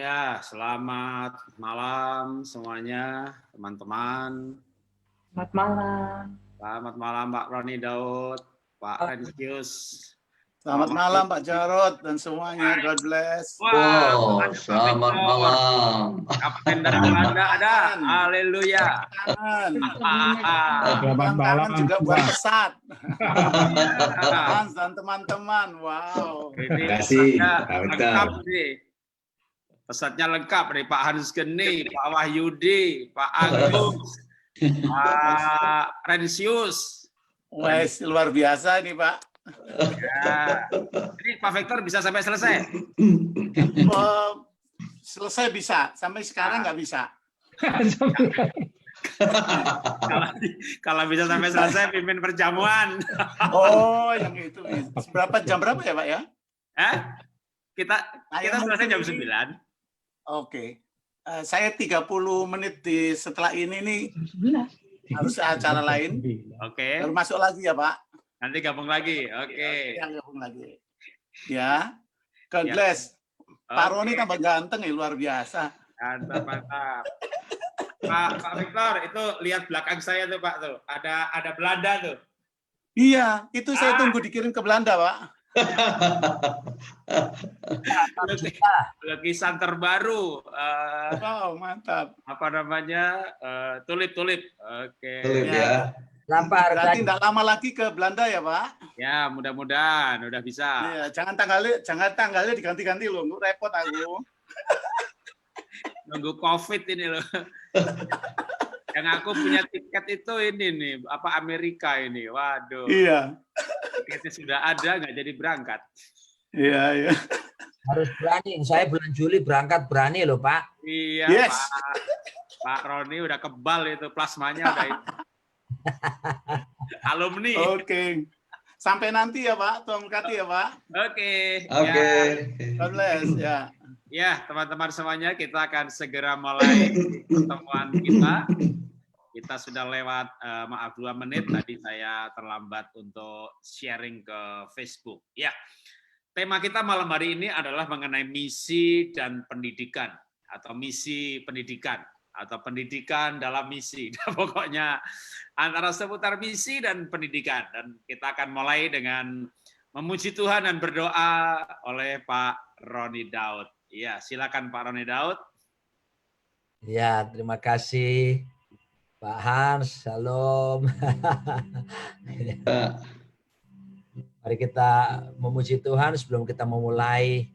Ya, selamat malam semuanya, teman-teman. Selamat malam. Selamat malam, Pak Roni Daud, Pak Rensius. Selamat malam, Pak Jarod dan semuanya. God bless. Wah, Wow, ada Pak selamat Victor. malam. Kapten dari Belanda ada. Haleluya. Tangan. Selamat malam Juga buat pesat. Iya. Hans dan teman-teman. Wow. Ini kasih, pesatnya Pak Victor. lengkap nih. Pesatnya lengkap nih, Pak Hans Geni, Pak Wahyudi, Pak Agus, Pak Rensius. Wes, luar biasa nih, Pak. Ya. Ini Pak Victor bisa sampai selesai? Selesai bisa, sampai sekarang nggak bisa. Kalau bisa sampai selesai pimpin perjamuan. Oh, yang itu. Jam berapa ya, Pak ya? Kita selesai jam 9. Oke. Saya 30 menit setelah ini nih harus acara lain. Oke. Baru masuk lagi ya, Pak. Nanti gabung lagi. Oke. Yang gabung lagi. Ya. God Ya. bless. Pak Oke. Roni tambah ganteng ya, luar biasa. Mantap. Pak Victor, itu lihat belakang saya tuh, Pak tuh. Ada Belanda tuh. Iya, itu saya tunggu dikirim ke Belanda, Pak. Lukisan terbaru. Wow, mantap. Apa namanya? Tulip. Oke. Tulip ya. Berarti tidak lama lagi ke Belanda ya, Pak? Ya, mudah-mudahan udah bisa. Iya, jangan tanggalnya diganti-ganti loh, repot aku. Nunggu COVID ini loh. Yang aku punya tiket itu ini nih, apa Amerika ini. Waduh. Iya. Tiketnya sudah ada, nggak jadi berangkat. Iya. Harus berani. Saya bulan Juli berangkat berani loh, Pak. Iya, Yes. Pak Roni udah kebal itu plasmanya udah itu. Alumni. Oke. Sampai nanti ya, Pak. Tuhan berkati ya, Pak. Oke. Oke. God bless. Ya. Ya, teman-teman semuanya, kita akan segera mulai pertemuan kita. Kita sudah lewat, maaf 2 menit, tadi saya terlambat untuk sharing ke Facebook. Ya, tema kita malam hari ini adalah mengenai misi dan pendidikan, atau misi pendidikan, atau pendidikan dalam misi. Pokoknya antara seputar misi dan pendidikan. Dan kita akan mulai dengan memuji Tuhan dan berdoa oleh Pak Roni Daud. Ya, silakan Pak Roni Daud. Ya, terima kasih Pak Hans. Shalom. Mari kita memuji Tuhan sebelum kita memulai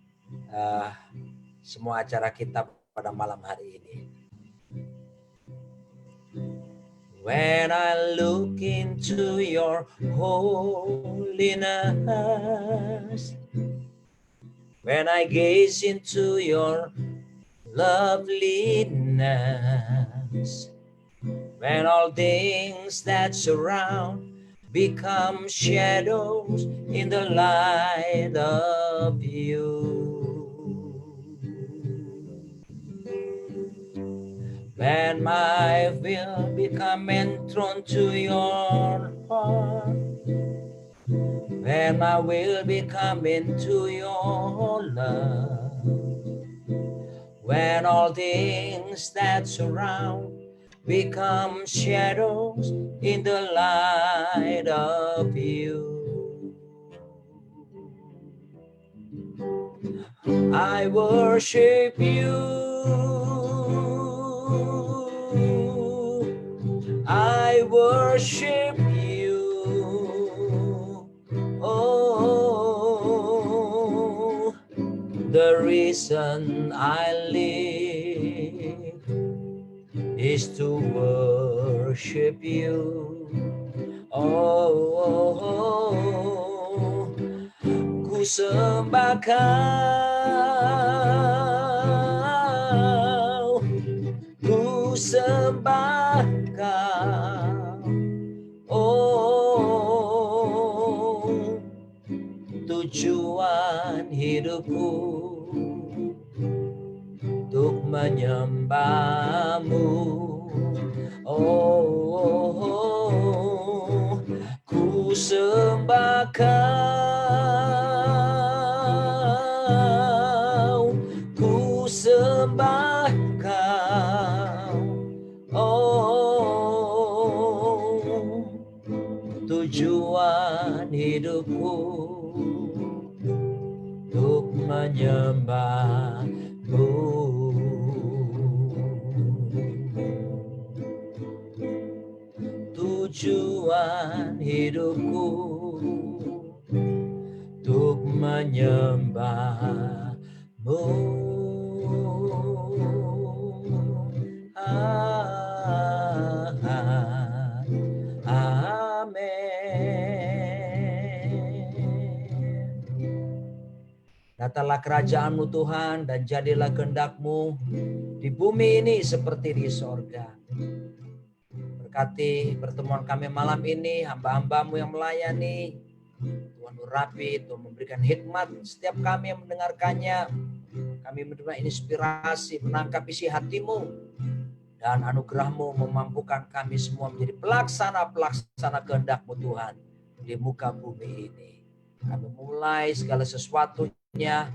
semua acara kita pada malam hari ini. When I look into your holiness, when I gaze into your loveliness, when all things that surround become shadows in the light of you. When my will become enthroned to your heart, when my will become into your love, when all things that surround become shadows in the light of you. I worship you. I worship you. Oh, the reason I live is to worship you. Oh, ku sembah kau, ku sembah kau. Oh, tujuan hidupku untuk menyembahmu. Oh, ku sembah kau, ku sembah hidupku untuk menyembah-Mu. Tujuan hidupku untuk menyembah-Mu. Datanglah kerajaan-Mu Tuhan, dan jadilah kehendak-Mu di bumi ini seperti di sorga. Berkati pertemuan kami malam ini, hamba-hamba-Mu yang melayani. Tuhan urapi, Tuhan memberikan hikmat setiap kami yang mendengarkannya. Kami menerima inspirasi, menangkap isi hati-Mu. Dan anugerah-Mu memampukan kami semua menjadi pelaksana kehendak-Mu Tuhan di muka bumi ini. Kami mulai segala sesuatunya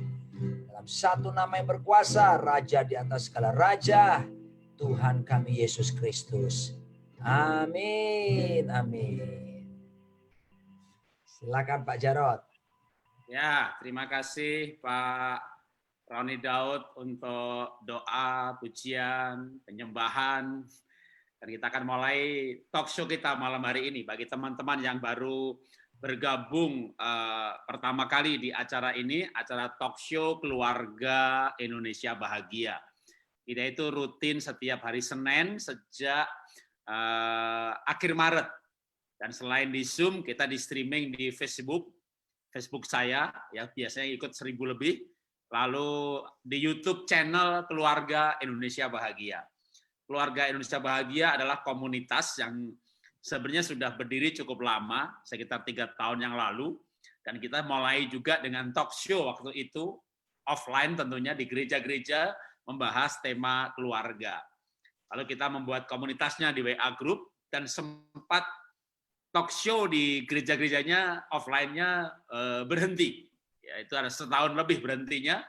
dalam satu nama yang berkuasa, Raja di atas segala raja, Tuhan kami Yesus Kristus. Amin, amin. Silakan Pak Jarot. Ya, terima kasih Pak Roni Daud untuk doa, pujian, penyembahan. Dan kita akan mulai talk show kita malam hari ini. Bagi teman-teman yang baru bergabung pertama kali di acara ini, acara talk show Keluarga Indonesia Bahagia. Kita itu rutin setiap hari Senin sejak akhir Maret. Dan selain di Zoom, kita di streaming di Facebook saya, ya biasanya ikut 1.000 lebih. Lalu di YouTube channel Keluarga Indonesia Bahagia. Keluarga Indonesia Bahagia adalah komunitas yang sebenarnya sudah berdiri cukup lama, sekitar 3 tahun yang lalu, dan kita mulai juga dengan talk show waktu itu, offline tentunya di gereja-gereja, membahas tema keluarga. Lalu kita membuat komunitasnya di WA Group, dan sempat talk show di gereja-gerejanya, offline-nya berhenti. Ya, itu ada setahun lebih berhentinya,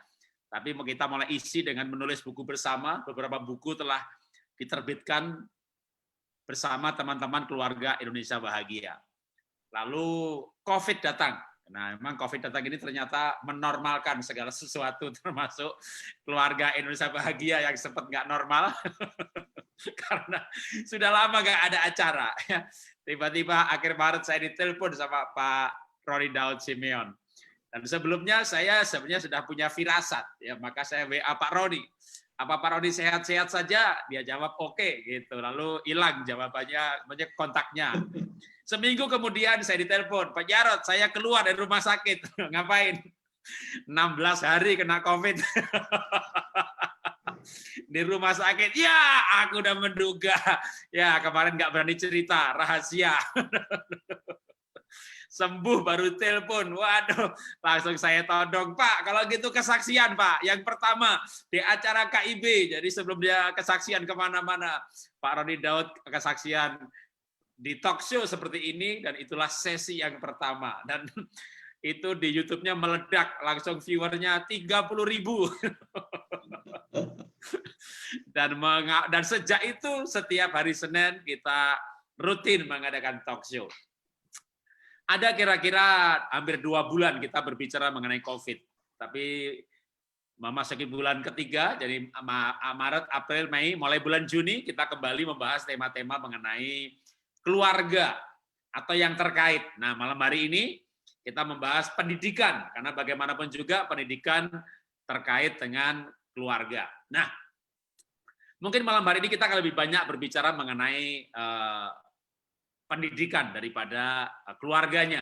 tapi kita mulai isi dengan menulis buku bersama, beberapa buku telah diterbitkan bersama teman-teman Keluarga Indonesia Bahagia. Lalu COVID datang. Nah, memang COVID datang ini ternyata menormalkan segala sesuatu, termasuk Keluarga Indonesia Bahagia yang sempat nggak normal, karena sudah lama nggak ada acara. Tiba-tiba akhir Maret saya ditelepon sama Pak Roni Daud Simeon. Dan sebelumnya saya sebenarnya sudah punya firasat, ya maka saya WA Pak Roni. Apa Pak Roni sehat-sehat saja? Dia jawab oke, gitu. Lalu hilang jawabannya, kontaknya. Seminggu kemudian saya ditelepon, Pak Jarot, saya keluar dari rumah sakit. Ngapain? 16 hari kena COVID. Di rumah sakit. Ya, aku udah menduga. Ya, kemarin nggak berani cerita, rahasia. Sembuh baru telepon, waduh, langsung saya todong, Pak, kalau gitu kesaksian, Pak. Yang pertama, di acara KIB, jadi sebelum dia kesaksian kemana-mana, Pak Roni Daud kesaksian di talk show seperti ini, dan itulah sesi yang pertama. Dan itu di YouTube-nya meledak, langsung viewernya 30.000. Dan sejak itu, setiap hari Senin, kita rutin mengadakan talk show. Ada kira-kira hampir 2 bulan kita berbicara mengenai COVID. Tapi memasuki bulan ketiga, jadi Maret, April, Mei, mulai bulan Juni kita kembali membahas tema-tema mengenai keluarga atau yang terkait. Nah, malam hari ini kita membahas pendidikan, karena bagaimanapun juga pendidikan terkait dengan keluarga. Nah, mungkin malam hari ini kita akan lebih banyak berbicara mengenai pendidikan daripada keluarganya.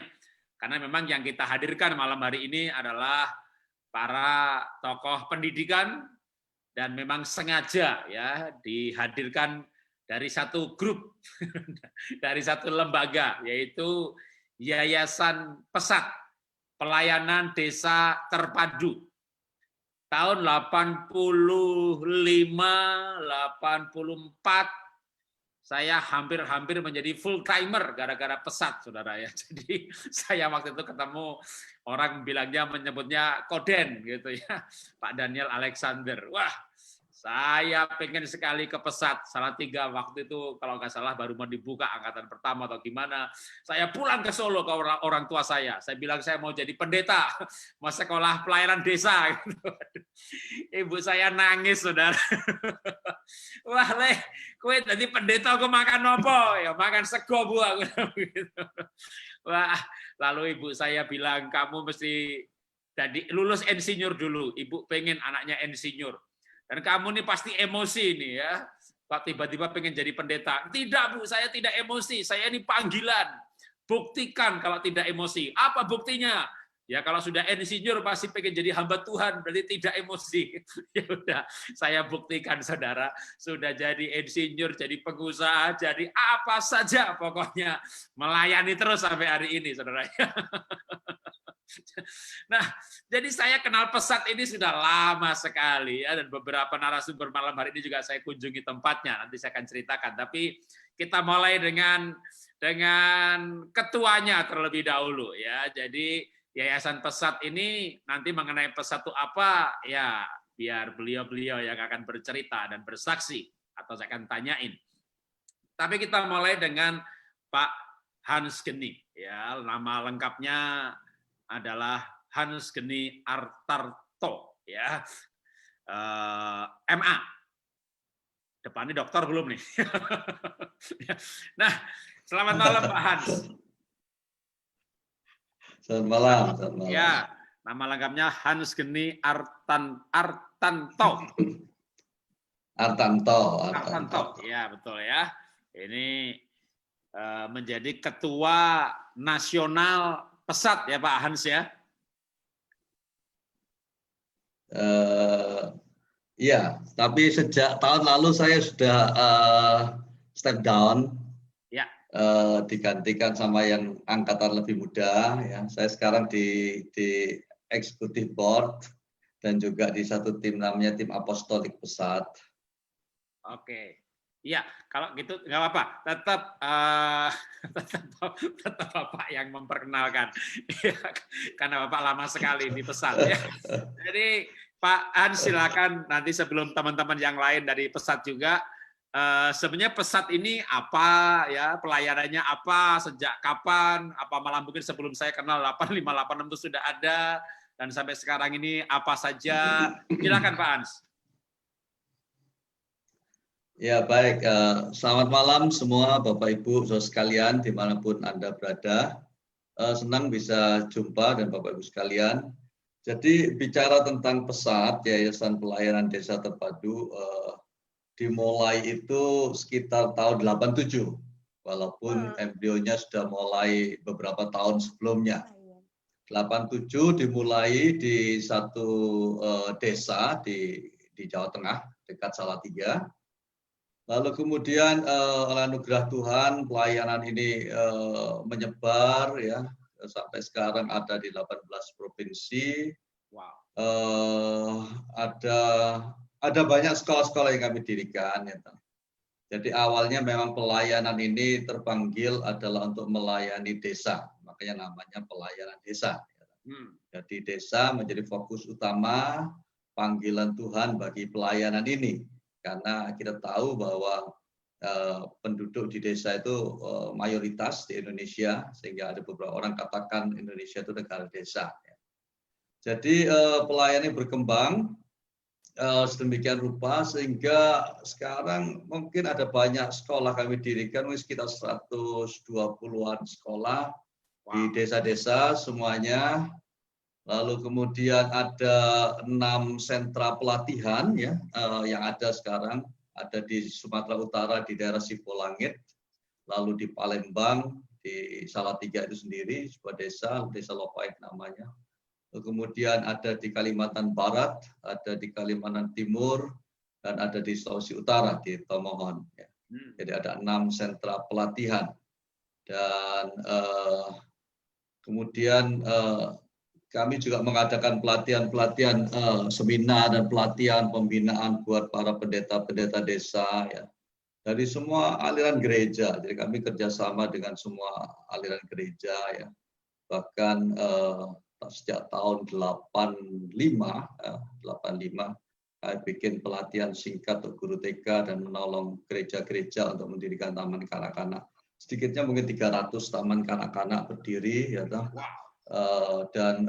Karena memang yang kita hadirkan malam hari ini adalah para tokoh pendidikan, dan memang sengaja ya dihadirkan dari satu grup, dari satu lembaga, yaitu Yayasan Pesat, Pelayanan Desa Terpadu. Tahun 85, 84, saya hampir menjadi full timer gara-gara Pesat, saudara ya. Jadi saya waktu itu ketemu orang bilangnya menyebutnya Koden gitu ya, Pak Daniel Alexander. Wah, Saya pengen sekali ke Pesat, Salatiga waktu itu kalau nggak salah baru mau dibuka angkatan pertama atau gimana. Saya pulang ke Solo ke orang tua saya. Saya bilang saya mau jadi pendeta, mau sekolah pelayanan desa. Ibu saya nangis, saudara. Wah, leh, kue tadi pendeta aku makan apa? Ya makan sego, Bu. Aku gitu. Wah, lalu ibu saya bilang kamu mesti jadi lulus insinyur dulu. Ibu pengen anaknya insinyur. Dan kamu nih pasti emosi nih ya. Pak tiba-tiba pengen jadi pendeta. Tidak, Bu, saya tidak emosi. Saya ini panggilan. Buktikan kalau tidak emosi. Apa buktinya? Ya kalau sudah insinyur pasti pengen jadi hamba Tuhan, berarti tidak emosi. Ya udah, saya buktikan saudara, sudah jadi insinyur, jadi pengusaha, jadi apa saja pokoknya melayani terus sampai hari ini, saudara. Nah, jadi saya kenal Pesat ini sudah lama sekali ya, dan beberapa narasumber malam hari ini juga saya kunjungi tempatnya. Nanti saya akan ceritakan. Tapi kita mulai dengan ketuanya terlebih dahulu ya. Jadi Yayasan Pesat ini nanti mengenai Pesat itu apa ya, biar beliau-beliau yang akan bercerita dan bersaksi atau saya akan tanyain. Tapi kita mulai dengan Pak Hans Geni ya, nama lengkapnya adalah Hans Geni Artarto ya, MA. Depannya dokter belum nih. Nah, selamat malam Pak Hans. Selamat malam. Selamat malam. Ya, nama lengkapnya Hans Geni Artanto. Artanto, ya betul ya. Ini menjadi ketua nasional Pesat ya Pak Hans ya. Iya, tapi sejak tahun lalu saya sudah step down, ya. Digantikan sama yang angkatan lebih muda. Ya, saya sekarang di executive board dan juga di satu tim namanya tim apostolik Pesat. Oke, iya kalau gitu nggak apa-apa, tetap Bapak yang memperkenalkan, karena Bapak lama sekali di Pesat ya. Jadi Pak Hans silakan nanti sebelum teman-teman yang lain dari Pesat juga. Sebenarnya Pesat ini apa ya, pelayanannya apa, sejak kapan, apa malah mungkin sebelum saya kenal 8586 itu sudah ada, dan sampai sekarang ini apa saja, silakan Pak Hans. Ya baik, selamat malam semua Bapak Ibu saudara sekalian dimanapun Anda berada. Senang bisa jumpa dan Bapak Ibu sekalian. Jadi bicara tentang Pesat, Yayasan Pelayanan Desa Terpadu, dimulai itu sekitar tahun 87, walaupun embrionya sudah mulai beberapa tahun sebelumnya. 87 dimulai di satu desa di Jawa Tengah, dekat Salatiga. Lalu kemudian oleh anugerah Tuhan pelayanan ini menyebar ya, sampai sekarang ada di 18 provinsi. Wow. Ada banyak sekolah-sekolah yang kami dirikan. Ya. Jadi awalnya memang pelayanan ini terpanggil adalah untuk melayani desa, makanya namanya pelayanan desa. Jadi desa menjadi fokus utama panggilan Tuhan bagi pelayanan ini, karena kita tahu bahwa penduduk di desa itu mayoritas di Indonesia, sehingga ada beberapa orang katakan Indonesia itu negara desa. Jadi pelayanan berkembang sedemikian rupa sehingga sekarang mungkin ada banyak sekolah kami dirikan, sekitar 120-an sekolah di desa-desa semuanya. Lalu kemudian ada 6 sentra pelatihan ya yang ada sekarang, ada di Sumatera Utara di daerah Sipolangit, lalu di Palembang di Salatiga itu sendiri sebuah desa Lopaik namanya. Kemudian ada di Kalimantan Barat, ada di Kalimantan Timur, dan ada di Sulawesi Utara di Tomohon. Ya. Jadi ada 6 sentra pelatihan. Dan kemudian kami juga mengadakan pelatihan-pelatihan seminar dan pelatihan pembinaan buat para pendeta-pendeta desa ya. Dari semua aliran gereja. Jadi kami kerjasama dengan semua aliran gereja ya. Bahkan sejak tahun 85 bikin pelatihan singkat untuk guru TK dan menolong gereja-gereja untuk mendirikan taman kanak-kanak. Sedikitnya mungkin 300 taman kanak-kanak berdiri, ya toh. Dan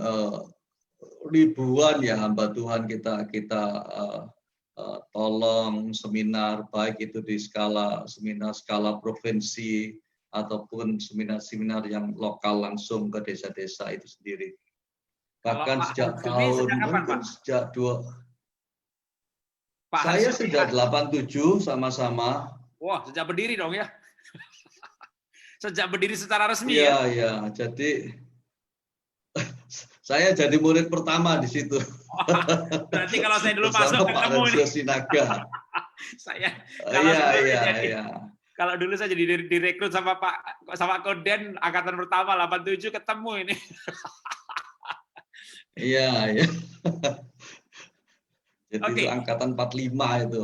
ribuan ya hamba Tuhan kita tolong seminar, baik itu di skala provinsi ataupun seminar-seminar yang lokal langsung ke desa-desa itu sendiri. Bahkan sejak tahun mungkin sejak saya sudah 87 sama-sama. Wah, sejak berdiri dong ya. Sejak berdiri secara resmi ya. Iya, jadi saya jadi murid pertama di situ. Berarti kalau saya dulu masuk ketemu ini. Sinaga. Kalau dulu saya jadi direkrut sama Koden angkatan pertama 87 ketemu ini. Iya. Jadi itu angkatan 45 itu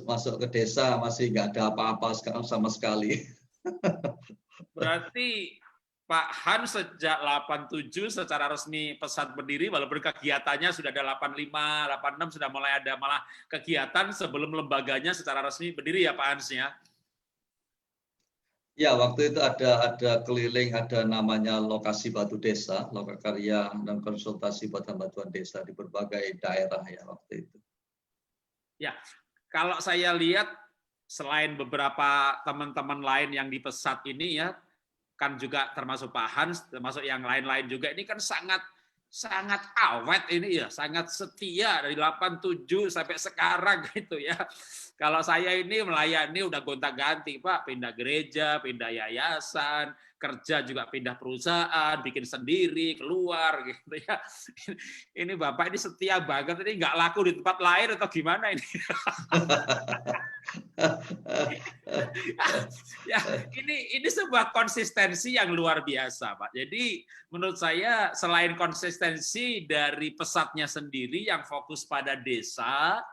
masuk ke desa masih nggak ada apa-apa sekarang sama sekali. Berarti Pak Han sejak 87 secara resmi pesat berdiri, walaupun kegiatannya sudah ada 85, 86 sudah mulai ada malah kegiatan sebelum lembaganya secara resmi berdiri ya Pak Hans ya? Ya, waktu itu ada keliling, ada namanya lokasi batu desa, lokakarya dan konsultasi buat hamba Tuhan desa di berbagai daerah ya waktu itu. Ya, kalau saya lihat selain beberapa teman-teman lain yang di pesat ini ya, kan juga termasuk Pak Hans, termasuk yang lain-lain juga, ini kan sangat awet ini ya, sangat setia dari 87 sampai sekarang gitu ya. Kalau saya ini melayani udah gonta-ganti Pak, pindah gereja, pindah yayasan, kerja juga pindah perusahaan, bikin sendiri, keluar gitu ya. Ini Bapak ini setia banget, ini nggak laku di tempat lain atau gimana ini? Ya, ini sebuah konsistensi yang luar biasa, Pak. Jadi menurut saya selain konsistensi dari pesatnya sendiri yang fokus pada desa,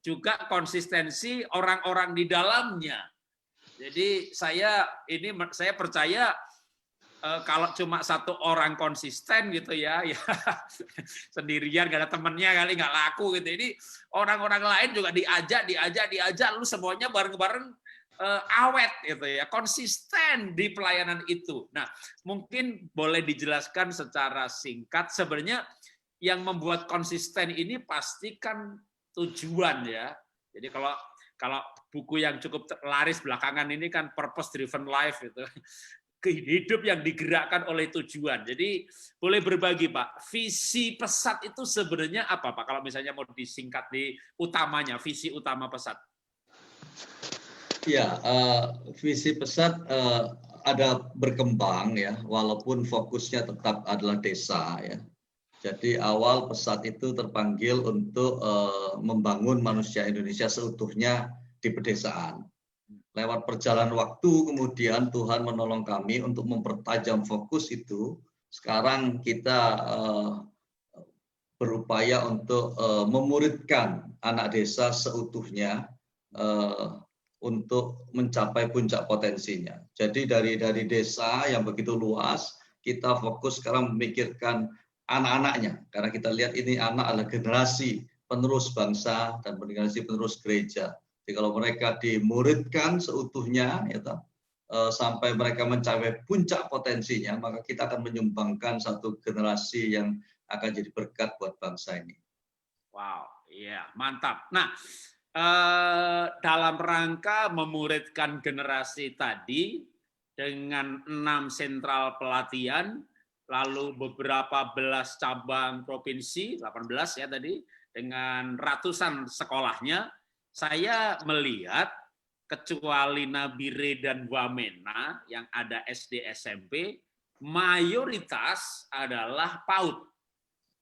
juga konsistensi orang-orang di dalamnya. Jadi saya percaya kalau cuma satu orang konsisten gitu ya sendirian gak ada temennya kali nggak laku gitu. Ini orang-orang lain juga diajak lalu semuanya bareng-bareng awet gitu ya, konsisten di pelayanan itu. Nah, mungkin boleh dijelaskan secara singkat sebenarnya yang membuat konsisten ini pastikan tujuan ya. Jadi kalau buku yang cukup laris belakangan ini kan purpose driven life itu. Hidup yang digerakkan oleh tujuan. Jadi boleh berbagi Pak, visi pesat itu sebenarnya apa Pak? Kalau misalnya mau disingkat di utamanya, visi utama pesat. Ya, visi pesat ada berkembang ya, walaupun fokusnya tetap adalah desa ya. Jadi awal pesat itu terpanggil untuk membangun manusia Indonesia seutuhnya di pedesaan. Lewat perjalanan waktu kemudian Tuhan menolong kami untuk mempertajam fokus itu. Sekarang kita berupaya untuk memuridkan anak desa seutuhnya untuk mencapai puncak potensinya. Jadi dari desa yang begitu luas, kita fokus sekarang memikirkan anak-anaknya, karena kita lihat ini anak adalah generasi penerus bangsa dan generasi penerus gereja. Jadi kalau mereka dimuridkan seutuhnya, ya, sampai mereka mencapai puncak potensinya, maka kita akan menyumbangkan satu generasi yang akan jadi berkat buat bangsa ini. Wow, iya mantap. Nah, dalam rangka memuridkan generasi tadi dengan 6 sentral pelatihan, lalu beberapa belas cabang provinsi, 18 ya tadi, dengan ratusan sekolahnya, saya melihat kecuali Nabire dan Wamena yang ada SD SMP, mayoritas adalah PAUD,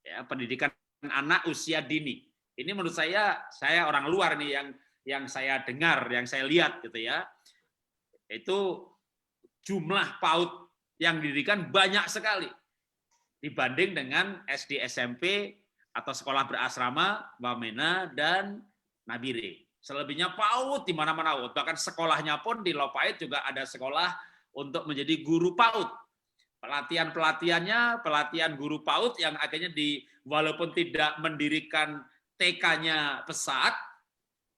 ya, pendidikan anak usia dini. Ini menurut saya orang luar nih yang saya dengar, yang saya lihat gitu ya, itu jumlah PAUD yang didirikan banyak sekali dibanding dengan SD SMP atau sekolah berasrama Wamena dan Nabire. Selebihnya PAUD di mana-mana, bahkan sekolahnya pun di Lopait juga ada sekolah untuk menjadi guru PAUD. Pelatihan guru PAUD yang akhirnya walaupun tidak mendirikan TK-nya pesat,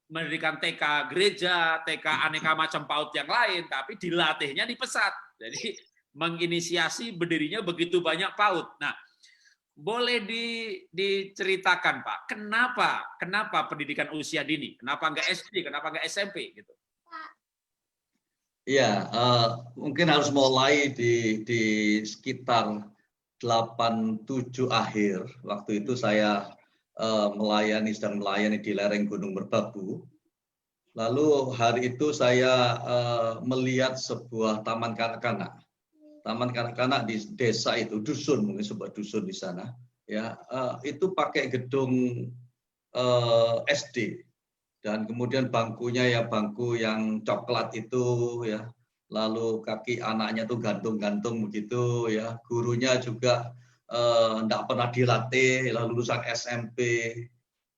mendirikan TK gereja, TK aneka macam PAUD yang lain, tapi dilatihnya di pesat. Jadi menginisiasi berdirinya begitu banyak PAUD. Nah, boleh diceritakan Pak, kenapa pendidikan usia dini? Kenapa nggak SD? Kenapa nggak SMP? Gitu. Iya, mungkin harus mulai di sekitar 87 akhir. Waktu itu saya sedang melayani di lereng Gunung Merbabu. Lalu hari itu saya melihat sebuah taman kanak-kanak. Taman kanak-kanak di desa itu, dusun, mungkin sebuah dusun di sana. Ya, itu pakai gedung SD. Dan kemudian bangkunya ya bangku yang coklat itu ya, lalu kaki anaknya tuh gantung-gantung begitu ya, gurunya juga enggak pernah dilatih, lalu lulusan SMP.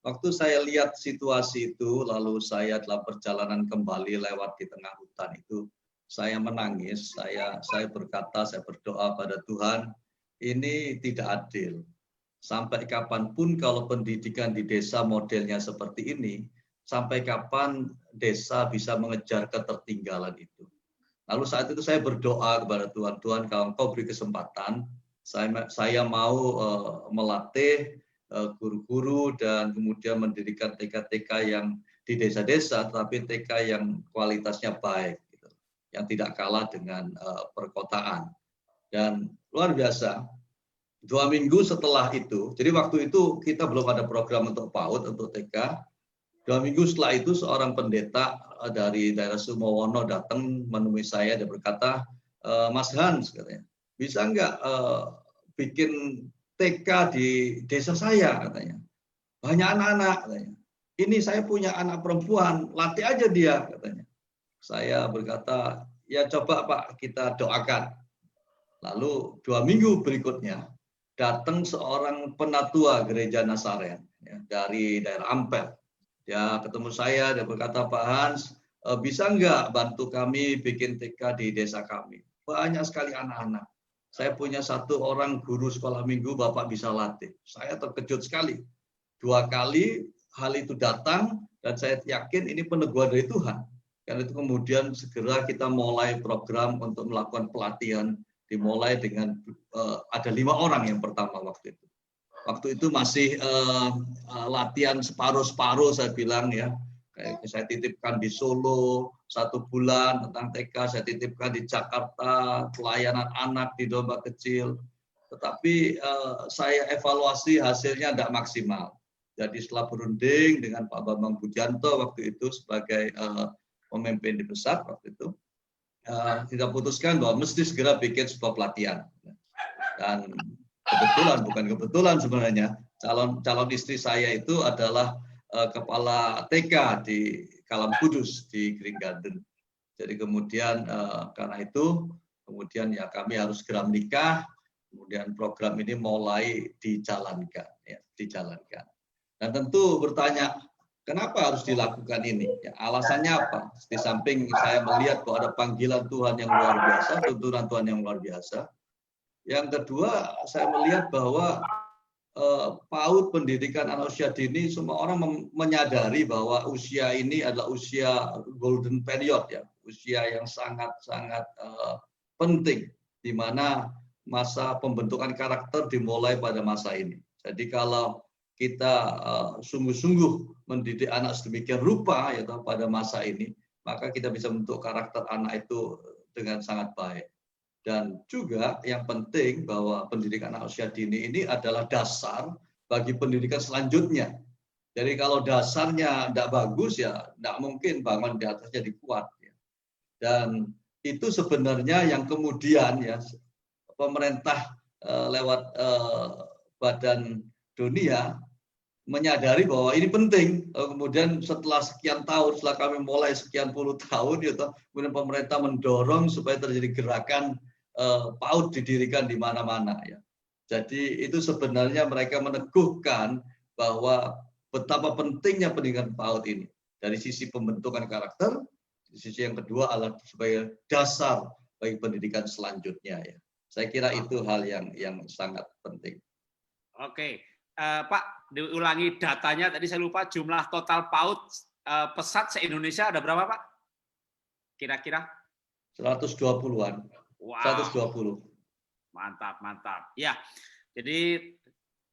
Waktu saya lihat situasi itu, lalu saya dalam perjalanan kembali lewat di tengah hutan itu, saya menangis, saya berkata, saya berdoa pada Tuhan, ini tidak adil. Sampai kapanpun kalau pendidikan di desa modelnya seperti ini, sampai kapan desa bisa mengejar ketertinggalan itu. Lalu saat itu saya berdoa kepada Tuhan, Tuhan kalau Engkau beri kesempatan, saya mau melatih guru-guru dan kemudian mendirikan TK-TK yang di desa-desa, tetapi TK yang kualitasnya baik, gitu, yang tidak kalah dengan perkotaan. Dan luar biasa, 2 minggu setelah itu, jadi waktu itu kita belum ada program untuk PAUD, untuk TK. 2 minggu setelah itu seorang pendeta dari daerah Sumowono datang menemui saya dan berkata, Mas Hans, katanya, bisa nggak bikin TK di desa saya, katanya. Banyak anak-anak, katanya. Ini saya punya anak perempuan, latih aja dia, katanya. Saya berkata, ya coba Pak, kita doakan. Lalu 2 minggu berikutnya, datang seorang penatua gereja Nazaren ya, dari daerah Ampel. Dia ketemu saya, dia berkata, Pak Hans, bisa nggak bantu kami bikin TK di desa kami? Banyak sekali anak-anak. Saya punya 1 orang guru sekolah minggu, Bapak bisa latih. Saya terkejut sekali. 2 kali hal itu datang, dan saya yakin ini peneguhan dari Tuhan. Karena itu kemudian segera kita mulai program untuk melakukan pelatihan, dimulai dengan ada 5 orang yang pertama waktu itu. Waktu itu masih latihan separuh-separuh, saya bilang ya. Saya titipkan di Solo 1 bulan tentang TK, saya titipkan di Jakarta pelayanan anak di domba kecil. Tetapi saya evaluasi hasilnya tidak maksimal. Jadi setelah berunding dengan Pak Bambang Budianto waktu itu sebagai pemimpin di pusat waktu itu, kita putuskan bahwa mesti segera bikin sebuah pelatihan. Dan kebetulan, bukan kebetulan sebenarnya, calon istri saya itu adalah kepala TK di Kalam Kudus di Green Garden. Jadi kemudian karena itu, kemudian ya kami harus segera menikah, kemudian program ini mulai dijalankan, ya, dijalankan. Dan tentu bertanya, kenapa harus dilakukan ini? Ya, alasannya apa? Di samping saya melihat bahwa ada panggilan Tuhan yang luar biasa, tuntunan Tuhan yang luar biasa. Yang kedua, saya melihat bahwa PAUD pendidikan anak usia dini, semua orang menyadari bahwa usia ini adalah usia golden period, ya, usia yang sangat-sangat penting, di mana masa pembentukan karakter dimulai pada masa ini. Jadi kalau kita sungguh-sungguh mendidik anak sedemikian rupa ya pada masa ini, maka kita bisa membentuk karakter anak itu dengan sangat baik. Dan juga yang penting bahwa pendidikan anak usia dini ini adalah dasar bagi pendidikan selanjutnya. Jadi kalau dasarnya tidak bagus ya tidak mungkin bangun di atas jadi kuat. Ya. Dan itu sebenarnya yang kemudian ya pemerintah lewat Badan Dunia menyadari bahwa ini penting. Kemudian setelah sekian tahun, setelah kami mulai sekian puluh tahun, gitu, kemudian pemerintah mendorong supaya terjadi gerakan PAUD didirikan di mana-mana. Ya. Jadi itu sebenarnya mereka meneguhkan bahwa betapa pentingnya pendidikan PAUD ini. Dari sisi pembentukan karakter, di sisi yang kedua adalah sebagai dasar bagi pendidikan selanjutnya. Ya. Saya kira itu hal yang sangat penting. Oke. Pak, diulangi datanya tadi saya lupa, jumlah total PAUD pesat se-Indonesia ada berapa, Pak? Kira-kira? 120-an. Wow. 120. Mantap, mantap. Ya, jadi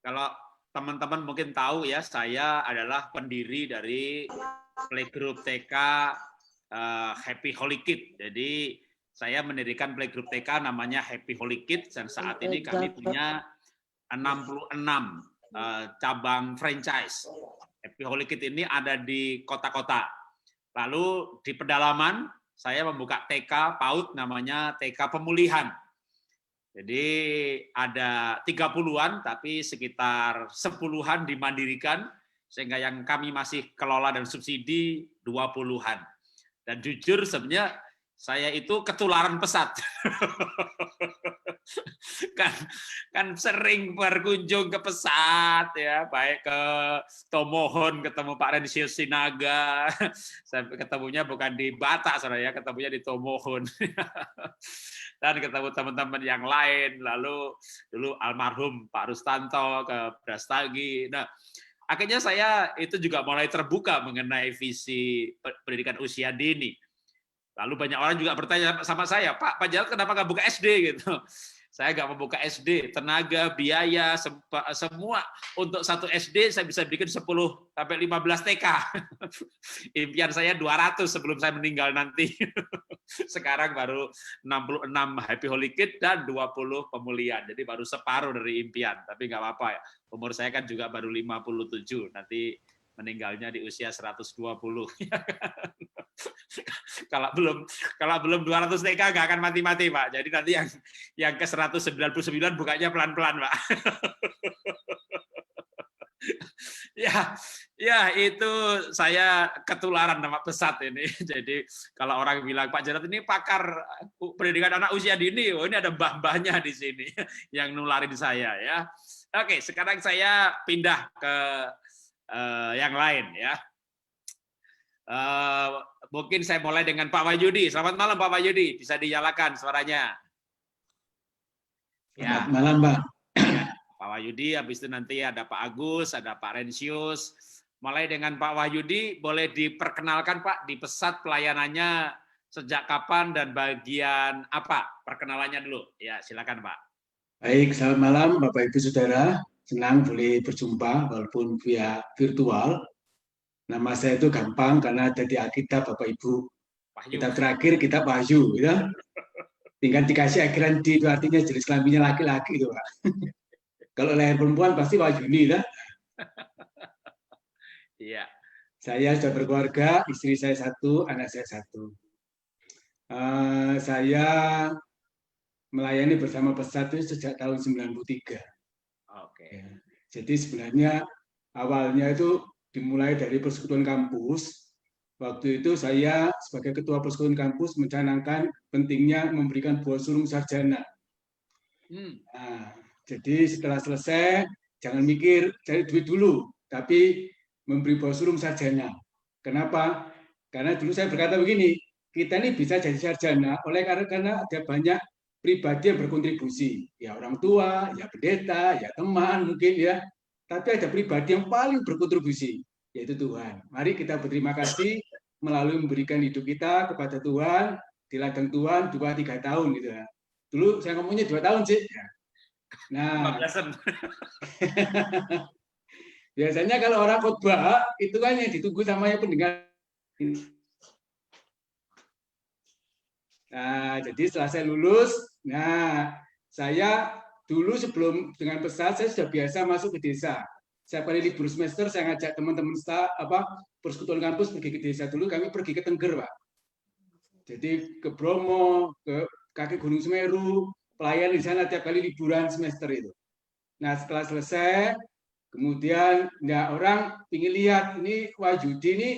kalau teman-teman mungkin tahu ya, saya adalah pendiri dari Playgroup TK Happy Holy Kid. Jadi saya mendirikan Playgroup TK namanya Happy Holy Kid, dan saat ini kami punya 66 cabang franchise. Happy Holy Kid ini ada di kota-kota. Lalu di pedalaman saya membuka TK PAUD namanya TK Pemulihan. Jadi ada 30-an tapi sekitar 10-an dimandirikan sehingga yang kami masih kelola dan subsidi 20-an. Dan jujur sebenarnya saya itu ketularan pesat. kan sering berkunjung ke pesat ya, baik ke Tomohon ketemu Pak Rensius Sinaga, saya ketemunya bukan di Batak saudara ya, ketemunya di Tomohon. Dan ketemu teman-teman yang lain, lalu dulu almarhum Pak Rustanto ke Brastagi. Nah, akhirnya saya itu juga mulai terbuka mengenai visi pendidikan usia dini. Lalu banyak orang juga bertanya sama saya, Pak Jarod kenapa nggak buka SD gitu? Saya nggak membuka SD, tenaga, biaya, semua untuk satu SD saya bisa bikin 10 sampai 15 TK. Impian saya 200 sebelum saya meninggal nanti. Sekarang baru 66 Happy Holy Kid dan 20 pemulihan. Jadi baru separuh dari impian, tapi nggak apa-apa ya. Umur saya kan juga baru 57, nanti meninggalnya di usia 120. Kalau belum 200 TK nggak akan mati-mati, Pak. Jadi nanti yang ke 199 bukanya pelan-pelan, Pak. Ya itu saya ketularan nama pesat ini. Jadi kalau orang bilang Pak Jarod ini pakar pendidikan anak usia dini, oh ini ada mbah-mbahnya di sini yang nularin saya ya. Oke, sekarang saya pindah ke yang lain ya. Mungkin saya mulai dengan Pak Wahyudi. Selamat malam Pak Wahyudi, bisa dinyalakan suaranya. Selamat malam Pak. Ya, Pak Wahyudi, habis itu nanti ada Pak Agus, ada Pak Rensius. Mulai dengan Pak Wahyudi, boleh diperkenalkan Pak di pesat pelayanannya sejak kapan dan bagian apa? Perkenalannya dulu. Ya, silakan Pak. Baik, selamat malam Bapak Ibu Saudara. Senang boleh berjumpa walaupun via virtual. Nama saya itu gampang karena ada di Alkitab Bapak Ibu. Kitab terakhir kitab Wahyu, ya. Tinggal dikasih akhiran di itu artinya jenis kelaminnya laki-laki itu Pak. Kalau lahir perempuan pasti Wahyuni, ya. Iya. Saya sudah berkeluarga, istri saya satu, anak saya satu. Saya melayani bersama pesat itu sejak tahun 93. Oke. Ya. Jadi sebenarnya awalnya itu dimulai dari persekutuan kampus. Waktu itu saya sebagai ketua persekutuan kampus mencanangkan pentingnya memberikan buah sulung sarjana. Nah, jadi setelah selesai jangan mikir cari duit dulu, tapi memberi buah sulung sarjana. Kenapa? Karena dulu saya berkata begini, kita ini bisa jadi sarjana karena ada banyak pribadi yang berkontribusi. Ya orang tua, ya pendeta, ya teman mungkin ya. Tapi ada pribadi yang paling berkontribusi, yaitu Tuhan. Mari kita berterima kasih melalui memberikan hidup kita kepada Tuhan, di ladang Tuhan 2-3 tahun gitu ya. Dulu saya ngomongnya 2 tahun sih. Nah, biasanya kalau orang khotbah itu kan yang ditunggu sama yang pendengar. Nah, jadi setelah saya lulus, nah saya dulu sebelum dengan pesat saya sudah biasa masuk ke desa. Setiap kali libur semester saya ngajak teman-teman persekutuan kampus pergi ke desa dulu. Kami pergi ke Tengger, Pak. Jadi ke Bromo, ke kaki Gunung Semeru, pelayan di sana tiap kali liburan semester itu. Nah setelah selesai, kemudian orang ingin lihat ini Wahyudi ini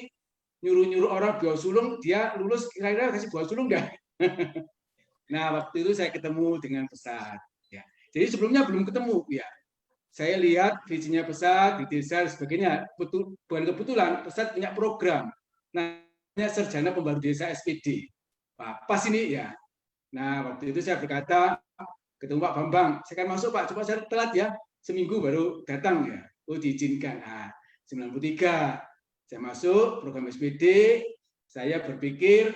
nyuruh-nyuruh orang buah sulung, dia lulus kira-kira kasih buah sulung nggak? Nah waktu itu saya ketemu dengan pesat. Ya. Jadi sebelumnya belum ketemu, ya. Saya lihat visinya pesat di desa dan sebagainya. Bukan kebetulan pesat punya program, namanya Sarjana Pembaru Desa SPD. Pas ini ya. Nah waktu itu saya berkata ketemu Pak Bambang, saya akan masuk Pak, coba saya telat ya, seminggu baru datang ya. oh diizinkan. Nah, 93 saya masuk program SPD, saya berpikir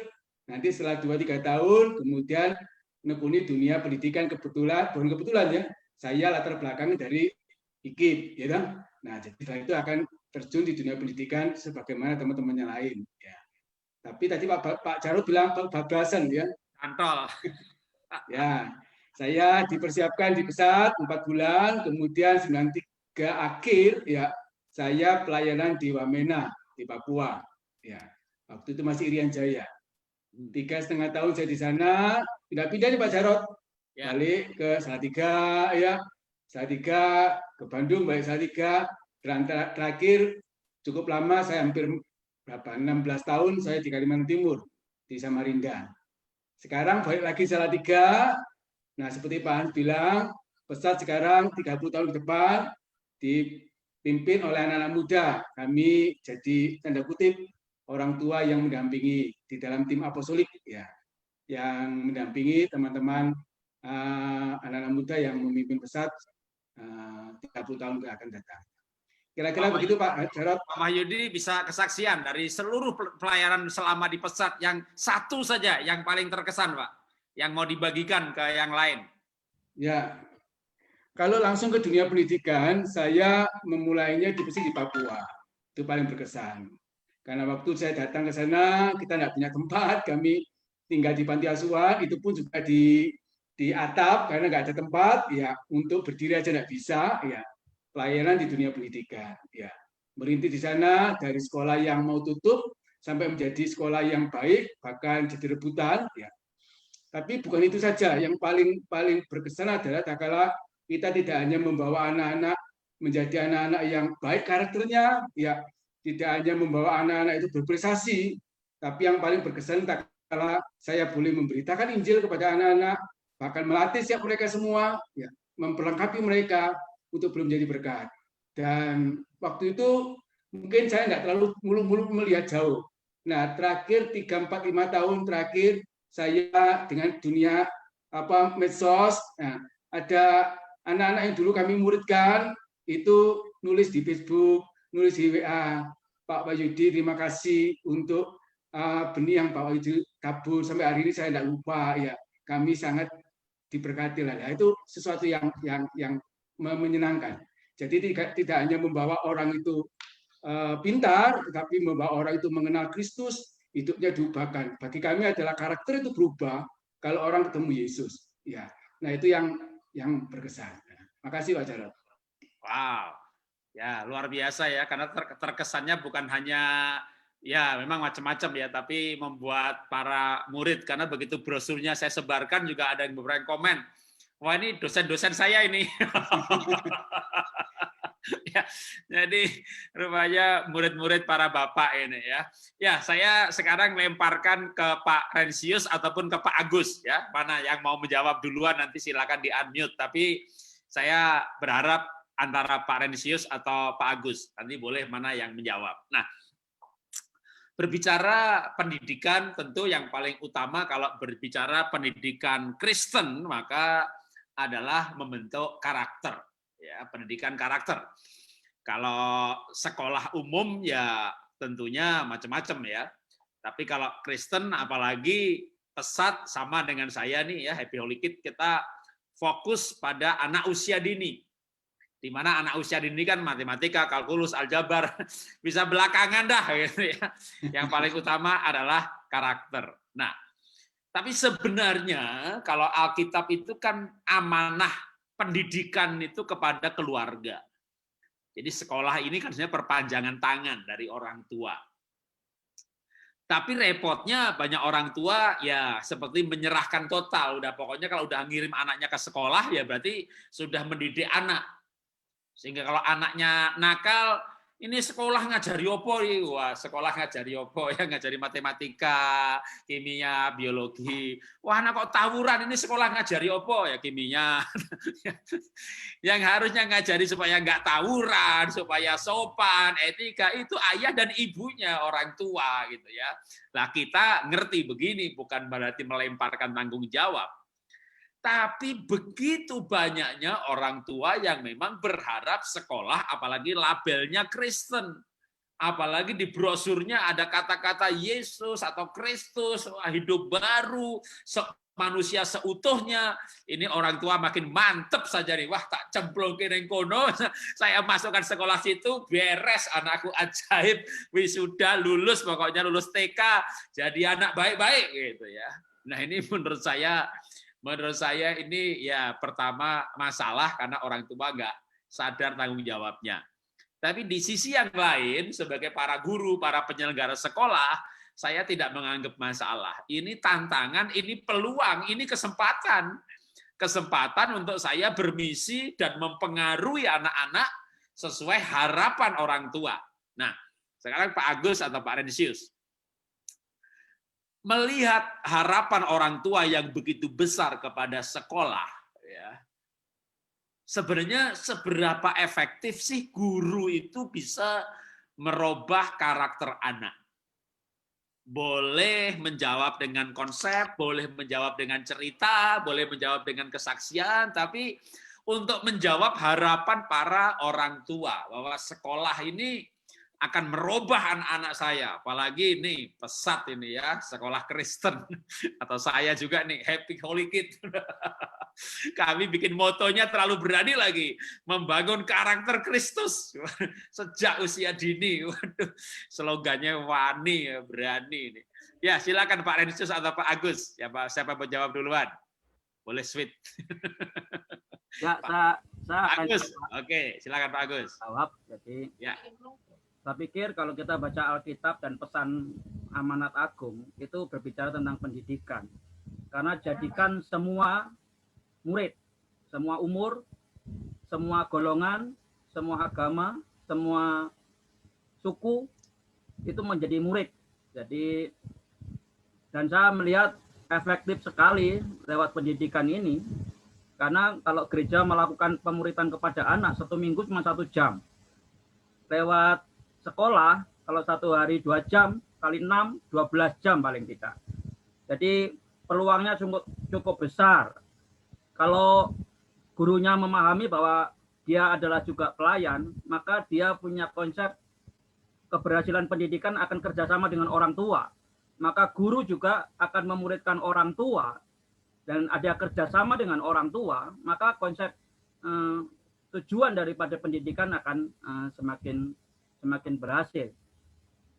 nanti setelah 2-3 tahun kemudian menekuni dunia pendidikan, kebetulan, bukan kebetulan ya, saya latar belakang dari IKIP, ya kan? Nah, jadi setelah itu akan terjun di dunia pendidikan sebagaimana teman-temannya lain. Ya. Tapi tadi Pak Jarod bilang bablasan ya. Antol. Ya, saya dipersiapkan di Pesat 4 bulan, kemudian 93 akhir ya saya pelayanan di Wamena di Papua. Ya, waktu itu masih Irian Jaya. 3,5 tahun saya di sana, pindah-pindah nih Pak Jarod, Ya. balik ke Salatiga ya, Salatiga ke Bandung, balik Salatiga, dan terakhir cukup lama saya hampir 16 tahun saya di Kalimantan Timur di Samarinda. Sekarang balik lagi Salatiga. Nah, seperti Pak Hans bilang, Pesat sekarang 30 tahun ke depan dipimpin oleh anak-anak muda. Kami jadi tanda kutip orang tua yang mendampingi di dalam tim apostolik ya, yang mendampingi teman-teman anak-anak muda yang memimpin Pesat 30 tahun akan datang. Kira-kira begitu Pak Jarod. Pak Mahyudi bisa kesaksian dari seluruh pelayanan selama di Pesat yang satu saja yang paling terkesan Pak, yang mau dibagikan ke yang lain. Ya, kalau langsung ke dunia pendidikan, saya memulainya di Papua. Itu paling berkesan. Karena waktu saya datang ke sana, kita nggak punya tempat, kami tinggal di panti asuhan, itu pun juga di atap karena nggak ada tempat, ya untuk berdiri aja nggak bisa, ya pelayanan di dunia pendidikan, ya merintis di sana dari sekolah yang mau tutup sampai menjadi sekolah yang baik, bahkan jadi rebutan, ya. Tapi bukan itu saja, yang paling berkesan adalah tak kala kita tidak hanya membawa anak-anak menjadi anak-anak yang baik karakternya, ya tidak hanya membawa anak-anak itu berprestasi, tapi yang paling berkesan tak kala saya boleh memberitakan Injil kepada anak-anak, bahkan melatih siap mereka semua, ya, memperlengkapi mereka untuk belum menjadi berkat. Dan waktu itu mungkin saya nggak terlalu mulu-mulu melihat jauh. Nah, terakhir 3-4-5 tahun terakhir saya dengan dunia medsos, nah, ada anak-anak yang dulu kami muridkan itu nulis di Facebook, nulis di WA, Pak Wahyudi terima kasih untuk benih yang Pak Wahyudi tabur sampai hari ini saya tidak lupa, ya kami sangat diberkati lah. Ya, itu sesuatu yang menyenangkan. Jadi tidak hanya membawa orang itu pintar, tetapi membawa orang itu mengenal Kristus, hidupnya diubahkan. Bagi kami adalah karakter itu berubah kalau orang ketemu Yesus. Ya, nah itu yang berkesan. Makasih Pak Jarod. Wow, ya luar biasa ya, karena terkesannya bukan hanya ya memang macam-macam ya, tapi membuat para murid, karena begitu brosurnya saya sebarkan juga ada yang beberapa komen, wah ini dosen-dosen saya ini. Ya, jadi rupanya murid-murid para bapak ini ya. Ya, saya sekarang lemparkan ke Pak Rensius ataupun ke Pak Agus ya. Mana yang mau menjawab duluan nanti silakan di-unmute, tapi saya berharap antara Pak Rensius atau Pak Agus. Nanti boleh mana yang menjawab. Nah, berbicara pendidikan tentu yang paling utama kalau berbicara pendidikan Kristen maka adalah membentuk karakter. Ya, pendidikan karakter. Kalau sekolah umum ya tentunya macam-macam ya. Tapi kalau Kristen apalagi Pesat sama dengan saya nih ya, Happy Holy Kid, kita fokus pada anak usia dini. Di mana anak usia dini kan matematika, kalkulus, aljabar bisa belakangan dah gitu ya. Yang paling utama adalah karakter. Nah, tapi sebenarnya kalau Alkitab itu kan amanah pendidikan itu kepada keluarga. Jadi sekolah ini kan sebenarnya perpanjangan tangan dari orang tua. Tapi repotnya banyak orang tua ya seperti menyerahkan total. Udah pokoknya kalau udah ngirim anaknya ke sekolah ya berarti sudah mendidik anak. Sehingga kalau anaknya nakal, ini sekolah ngajari opo, wah sekolah ngajari opo ya, ngajari matematika, kimia, biologi. Wah anak kok tawuran, ini sekolah ngajari opo ya, kimia. Yang harusnya ngajari supaya nggak tawuran, supaya sopan, etika itu ayah dan ibunya, orang tua gitu ya. Nah kita ngerti begini bukan berarti melemparkan tanggung jawab. Tapi begitu banyaknya orang tua yang memang berharap sekolah, apalagi labelnya Kristen. Apalagi di brosurnya ada kata-kata Yesus atau Kristus, hidup baru, manusia seutuhnya. Ini orang tua makin mantep saja nih. Wah, tak cemplungin yang kono, saya masukkan sekolah situ, beres anakku ajaib, wisuda, lulus, pokoknya lulus TK, jadi anak baik-baik gitu ya. Nah, ini menurut saya ini ya pertama masalah karena orang tua nggak sadar tanggung jawabnya. Tapi di sisi yang lain, sebagai para guru, para penyelenggara sekolah, saya tidak menganggap masalah. Ini tantangan, ini peluang, ini kesempatan. Kesempatan untuk saya bermisi dan mempengaruhi anak-anak sesuai harapan orang tua. Nah, sekarang Pak Agus atau Pak Rensius. Melihat harapan orang tua yang begitu besar kepada sekolah, ya, sebenarnya seberapa efektif sih guru itu bisa merubah karakter anak? Boleh menjawab dengan konsep, boleh menjawab dengan cerita, boleh menjawab dengan kesaksian, tapi untuk menjawab harapan para orang tua bahwa sekolah ini akan merubah anak-anak saya, apalagi ini pesat ini ya, sekolah Kristen, atau saya juga nih, Happy Holy Kid. Kami bikin motonya terlalu berani lagi, membangun karakter Kristus sejak usia dini. Waduh, slogannya wani, berani ini. Ya, silakan Pak Rensius atau Pak Agus. Ya, Pak, siapa mau jawab duluan? Boleh sweet. Ya, saya Pak akan Agus. Oke, silakan Pak Agus. jawab. Jadi, Ya. saya pikir kalau kita baca Alkitab dan pesan amanat agung, itu berbicara tentang pendidikan. Karena jadikan semua murid, semua umur, semua golongan, semua agama, semua suku, itu menjadi murid. Jadi, dan saya melihat efektif sekali lewat pendidikan ini, karena kalau gereja melakukan pemuritan kepada anak 1 minggu cuma 1 jam. Lewat sekolah, kalau 1 hari 2 jam, kali 6, 12 jam paling tidak. Jadi peluangnya cukup besar. Kalau gurunya memahami bahwa dia adalah juga pelayan, maka dia punya konsep keberhasilan pendidikan akan kerjasama dengan orang tua. Maka guru juga akan memuridkan orang tua, dan ada kerjasama dengan orang tua, maka konsep tujuan daripada pendidikan akan semakin berhasil.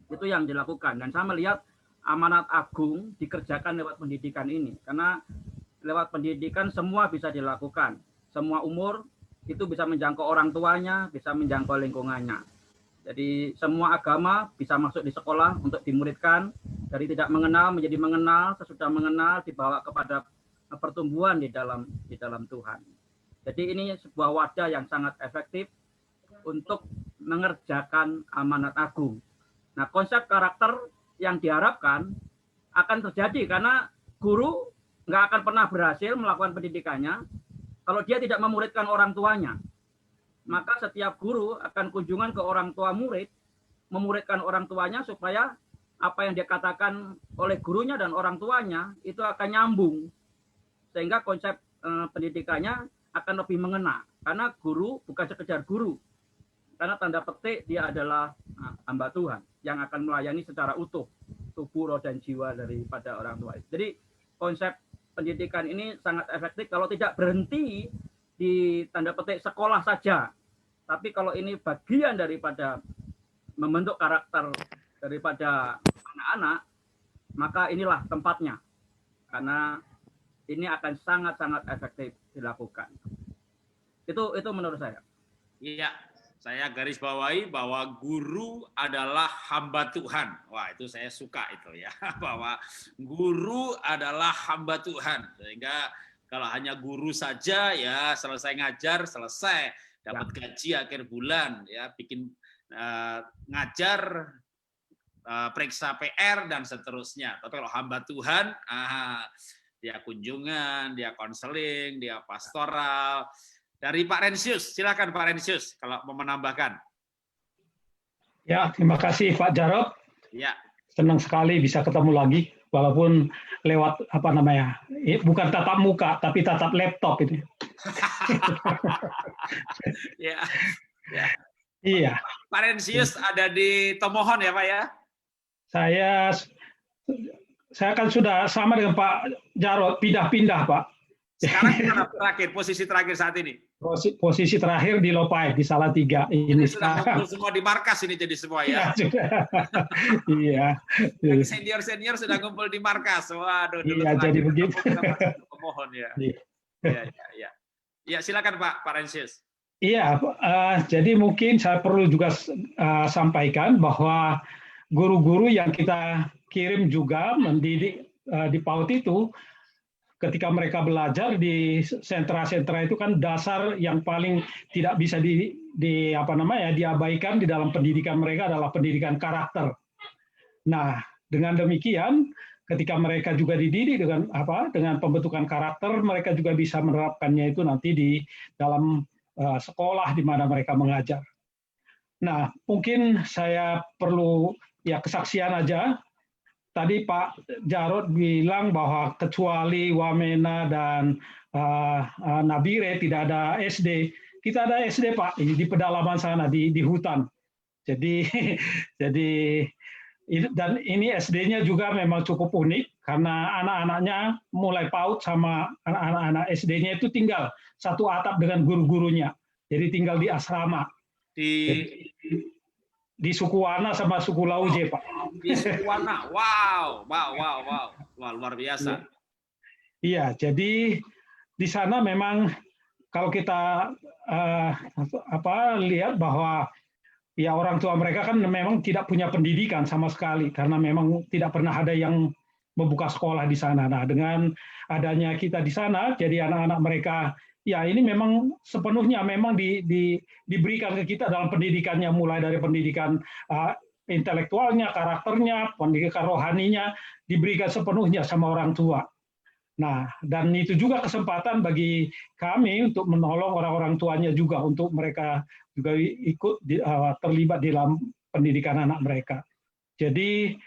Itu yang dilakukan. Dan saya melihat amanat agung dikerjakan lewat pendidikan ini. Karena lewat pendidikan semua bisa dilakukan. Semua umur itu bisa menjangkau orang tuanya, bisa menjangkau lingkungannya. Jadi semua agama bisa masuk di sekolah untuk dimuridkan. Dari tidak mengenal menjadi mengenal, sesudah mengenal dibawa kepada pertumbuhan di dalam Tuhan. Jadi ini sebuah wadah yang sangat efektif untuk mengerjakan amanat agung. Nah, konsep karakter yang diharapkan akan terjadi karena guru nggak akan pernah berhasil melakukan pendidikannya kalau dia tidak memuridkan orang tuanya. Maka setiap guru akan kunjungan ke orang tua murid, memuridkan orang tuanya supaya apa yang dia katakan oleh gurunya dan orang tuanya itu akan nyambung. Sehingga konsep pendidikannya akan lebih mengena. Karena guru bukan sekedar guru. Karena tanda petik dia adalah hamba Tuhan yang akan melayani secara utuh tubuh, roh, dan jiwa daripada orang tua. Jadi konsep pendidikan ini sangat efektif kalau tidak berhenti di tanda petik sekolah saja. Tapi kalau ini bagian daripada membentuk karakter daripada anak-anak, maka inilah tempatnya. Karena ini akan sangat-sangat efektif dilakukan. Itu menurut saya. Iya, saya garis bawahi bahwa guru adalah hamba Tuhan. Wah, itu saya suka itu ya, bahwa guru adalah hamba Tuhan. Sehingga kalau hanya guru saja ya selesai ngajar, selesai dapat gaji akhir bulan ya, bikin ngajar, periksa PR dan seterusnya. Tapi kalau hamba Tuhan, dia kunjungan, dia konseling, dia pastoral. Dari Pak Rensius, silakan Pak Rensius kalau mau menambahkan. Ya, terima kasih Pak Jarod. Ya. Senang sekali bisa ketemu lagi. walaupun lewat apa namanya, bukan tatap muka tapi tatap laptop ini. Ya, ya. Iya, Pak Rensius ada di Tomohon ya Pak ya? saya kan sudah sama dengan Pak Jarod, pindah-pindah Pak. Sekarang gimana terakhir, posisi terakhir saat ini? Posisi terakhir di Lopai, di Salatiga. Ini sudah kumpul semua di markas ini jadi semua ya? Iya. Senior-senior sudah kumpul di markas. Waduh, iya, jadi begitu. Mohon ya. Iya. Ya, silakan Pak Rensius. Iya, jadi mungkin saya perlu juga sampaikan bahwa guru-guru yang kita kirim juga mendidik di PAUD itu, ketika mereka belajar di sentra-sentra itu kan dasar yang paling tidak bisa diabaikan di dalam pendidikan mereka adalah pendidikan karakter. Nah, dengan demikian ketika mereka juga dididik dengan pembentukan karakter, mereka juga bisa menerapkannya itu nanti di dalam sekolah di mana mereka mengajar. Nah, mungkin saya perlu kesaksian aja. Tadi Pak Jarod bilang bahwa kecuali Wamena dan Nabire tidak ada SD. Kita ada SD Pak di pedalaman sana di hutan. Jadi dan ini SD-nya juga memang cukup unik karena anak-anaknya mulai PAUD sama anak-anak SD-nya itu tinggal satu atap dengan guru-gurunya. Jadi tinggal di asrama. Di suku Wana sama suku Lauje, Pak. Di suku Wana, wow, luar biasa. Iya, jadi di sana memang kalau kita lihat bahwa orang tua mereka kan memang tidak punya pendidikan sama sekali karena memang tidak pernah ada yang membuka sekolah di sana. Nah, dengan adanya kita di sana, jadi anak-anak mereka ini memang sepenuhnya memang diberikan ke kita dalam pendidikannya, mulai dari pendidikan intelektualnya, karakternya, pendidikan rohaninya diberikan sepenuhnya sama orang tua. Nah, dan itu juga kesempatan bagi kami untuk menolong orang-orang tuanya juga untuk mereka juga ikut terlibat di dalam pendidikan anak mereka. Jadi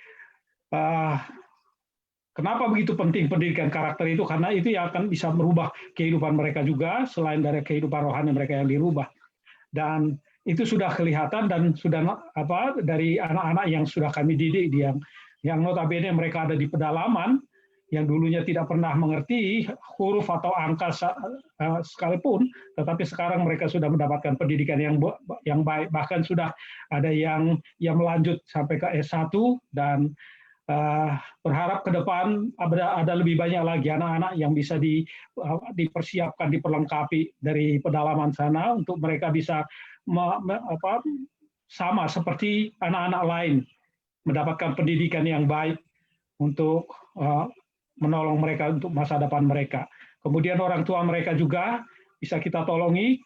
kenapa begitu penting pendidikan karakter itu? Karena itu yang akan bisa merubah kehidupan mereka juga selain dari kehidupan rohani mereka yang dirubah. Dan itu sudah kelihatan dan sudah dari anak-anak yang sudah kami didik yang notabene mereka ada di pedalaman yang dulunya tidak pernah mengerti huruf atau angka sekalipun, tetapi sekarang mereka sudah mendapatkan pendidikan yang baik, bahkan sudah ada yang melanjut sampai ke S1 dan berharap ke depan ada lebih banyak lagi anak-anak yang bisa dipersiapkan, diperlengkapi dari pedalaman sana untuk mereka bisa sama seperti anak-anak lain mendapatkan pendidikan yang baik untuk menolong mereka untuk masa depan mereka. Kemudian orang tua mereka juga bisa kita tolongi,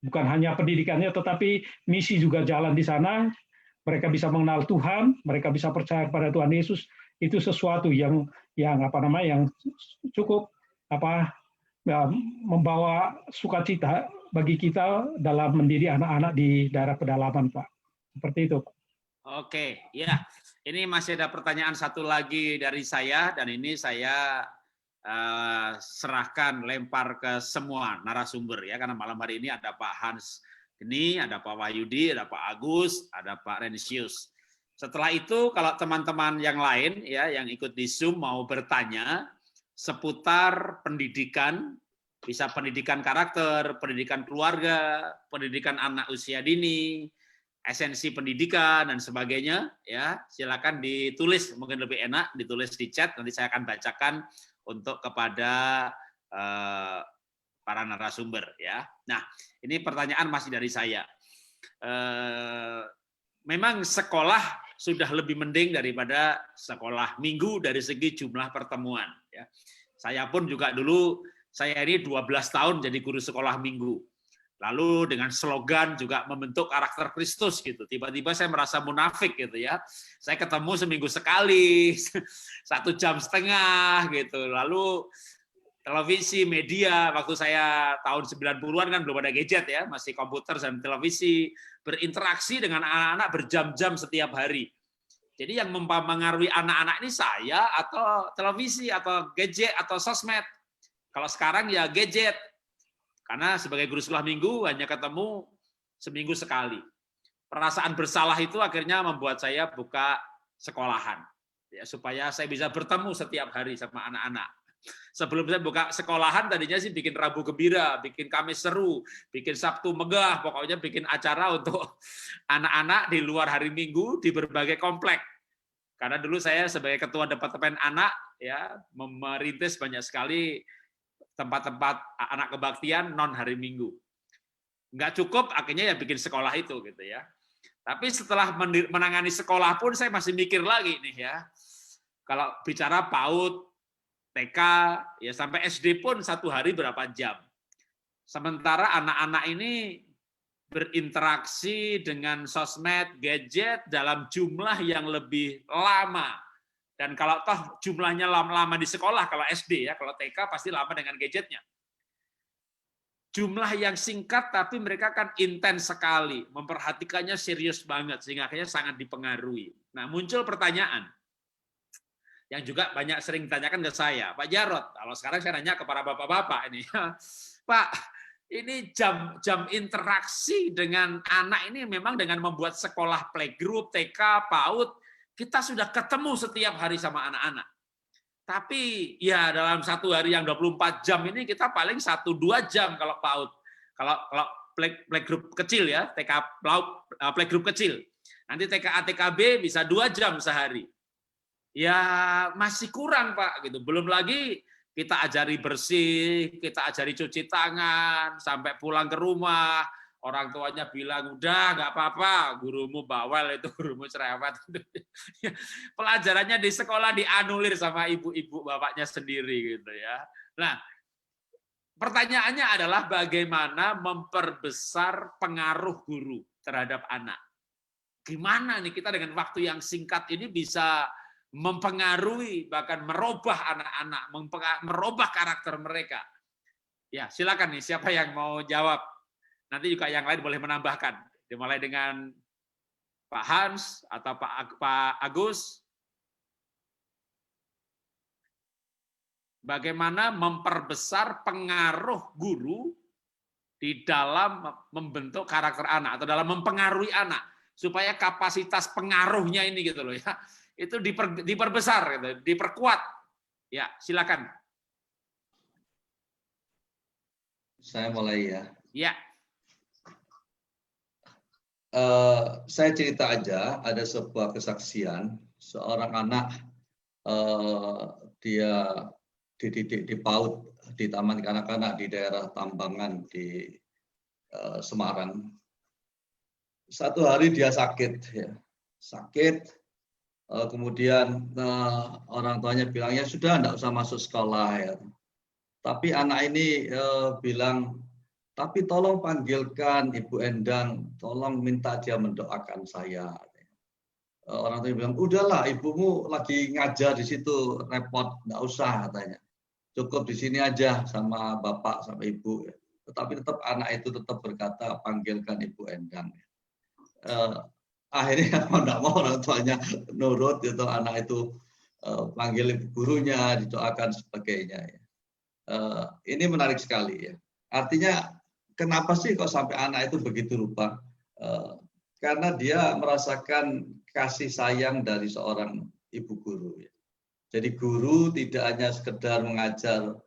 bukan hanya pendidikannya, tetapi misi juga jalan di sana. Mereka bisa mengenal Tuhan, mereka bisa percaya kepada Tuhan Yesus. Itu sesuatu yang cukup membawa sukacita bagi kita dalam mendidik anak-anak di daerah pedalaman, Pak. Seperti itu. Oke, ya. Ini masih ada pertanyaan satu lagi dari saya, dan ini saya serahkan, lempar ke semua narasumber ya, karena malam hari ini ada Pak Hans Geni, ada Pak Wahyudi, ada Pak Agus, ada Pak Rensius. Setelah itu kalau teman-teman yang lain ya yang ikut di Zoom mau bertanya seputar pendidikan, bisa pendidikan karakter, pendidikan keluarga, pendidikan anak usia dini, esensi pendidikan dan sebagainya, ya silakan ditulis, mungkin lebih enak ditulis di chat, nanti saya akan bacakan untuk kepada para narasumber ya. Nah, ini pertanyaan masih dari saya. Memang sekolah sudah lebih mending daripada sekolah minggu dari segi jumlah pertemuan ya. Saya pun juga dulu, saya ini 12 tahun jadi guru sekolah minggu. Lalu dengan slogan juga membentuk karakter Kristus gitu. Tiba-tiba saya merasa munafik gitu ya. Saya ketemu seminggu sekali, 1,5 jam gitu. Lalu televisi, media, waktu saya tahun 90-an kan belum ada gadget ya, masih komputer dan televisi, berinteraksi dengan anak-anak berjam-jam setiap hari. Jadi yang mempengaruhi anak-anak ini saya atau televisi atau gadget atau sosmed. Kalau sekarang ya gadget. Karena sebagai guru sekolah minggu hanya ketemu seminggu sekali. Perasaan bersalah itu akhirnya membuat saya buka sekolahan. Ya, supaya saya bisa bertemu setiap hari sama anak-anak. Sebelum saya buka sekolahan tadinya sih bikin Rabu Gembira, bikin Kamis Seru, bikin Sabtu Megah, pokoknya bikin acara untuk anak-anak di luar hari Minggu di berbagai komplek. Karena dulu saya sebagai ketua departemen anak ya merintis banyak sekali tempat-tempat anak kebaktian non hari Minggu. Nggak cukup, akhirnya ya bikin sekolah itu gitu ya. Tapi setelah menangani sekolah pun saya masih mikir lagi nih ya. Kalau bicara PAUD, TK, ya sampai SD pun satu hari berapa jam. Sementara anak-anak ini berinteraksi dengan sosmed, gadget dalam jumlah yang lebih lama. Dan kalau toh jumlahnya lama di sekolah, kalau SD ya, kalau TK pasti lama dengan gadgetnya. Jumlah yang singkat tapi mereka kan intens sekali, memperhatikannya serius banget sehingga akhirnya sangat dipengaruhi. Nah, muncul pertanyaan yang juga banyak sering ditanyakan ke saya, Pak Jarod. Kalau sekarang saya nanya kepada bapak-bapak ini, Pak, ini jam interaksi dengan anak ini memang dengan membuat sekolah playgroup, TK, PAUD, kita sudah ketemu setiap hari sama anak-anak. Tapi ya dalam satu hari yang 24 jam ini kita paling 1-2 jam kalau PAUD. Kalau playgroup kecil ya, TK playgroup kecil. Nanti TKA TKB bisa 2 jam sehari. Ya masih kurang Pak gitu. Belum lagi kita ajari bersih, kita ajari cuci tangan, sampai pulang ke rumah orang tuanya bilang udah nggak apa-apa, gurumu bawel itu, gurumu cerewet. Pelajarannya di sekolah dianulir sama ibu-ibu bapaknya sendiri gitu ya. Nah, pertanyaannya adalah bagaimana memperbesar pengaruh guru terhadap anak. Gimana nih kita dengan waktu yang singkat ini bisa mempengaruhi, bahkan merubah anak-anak, merubah karakter mereka. Ya, silakan nih siapa yang mau jawab. Nanti juga yang lain boleh menambahkan. Dimulai dengan Pak Hans atau Pak Agus. Bagaimana memperbesar pengaruh guru di dalam membentuk karakter anak atau dalam mempengaruhi anak supaya kapasitas pengaruhnya ini gitu loh ya. Itu diperbesar gitu, diperkuat. Ya, silakan. Saya mulai ya. Ya. Saya cerita aja, ada sebuah kesaksian seorang anak dia dididik di PAUD di Taman Kanak-kanak di daerah Tambangan di Semarang. Satu hari dia sakit, ya. Sakit. Kemudian orang tuanya bilang ya sudah enggak usah masuk sekolah ya. Tapi anak ini bilang, tapi tolong panggilkan Ibu Endang, tolong minta dia mendoakan saya. Orang tua bilang, udahlah ibumu lagi ngajar di situ, repot, enggak usah katanya. Cukup di sini aja sama bapak sama ibu. Tetapi tetap anak itu tetap berkata, panggilkan Ibu Endang. Akhirnya enggak mau orang tuanya nurut, itu anak itu panggil ibu gurunya, didoakan sebagainya. Ini menarik sekali ya. Artinya kenapa sih kok sampai anak itu begitu rupa? Karena dia merasakan kasih sayang dari seorang ibu guru. Jadi guru tidak hanya sekedar mengajar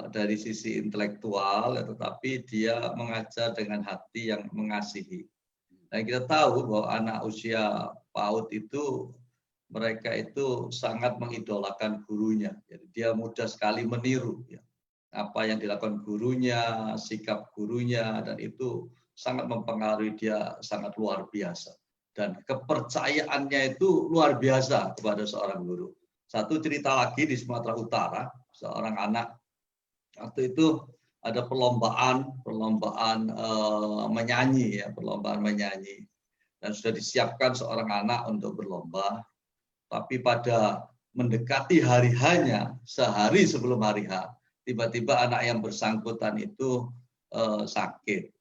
dari sisi intelektual, tetapi dia mengajar dengan hati yang mengasihi. Dan kita tahu bahwa anak usia PAUD itu mereka itu sangat mengidolakan gurunya. Jadi dia mudah sekali meniru. Ya. Apa yang dilakukan gurunya, sikap gurunya, dan itu sangat mempengaruhi dia sangat luar biasa. Dan kepercayaannya itu luar biasa kepada seorang guru. Satu cerita lagi di Sumatera Utara, seorang anak, waktu itu ada perlombaan menyanyi, ya, perlombaan menyanyi. Dan sudah disiapkan seorang anak untuk berlomba, tapi pada mendekati hari H-nya, sehari sebelum hari H, tiba-tiba anak yang bersangkutan itu sakit.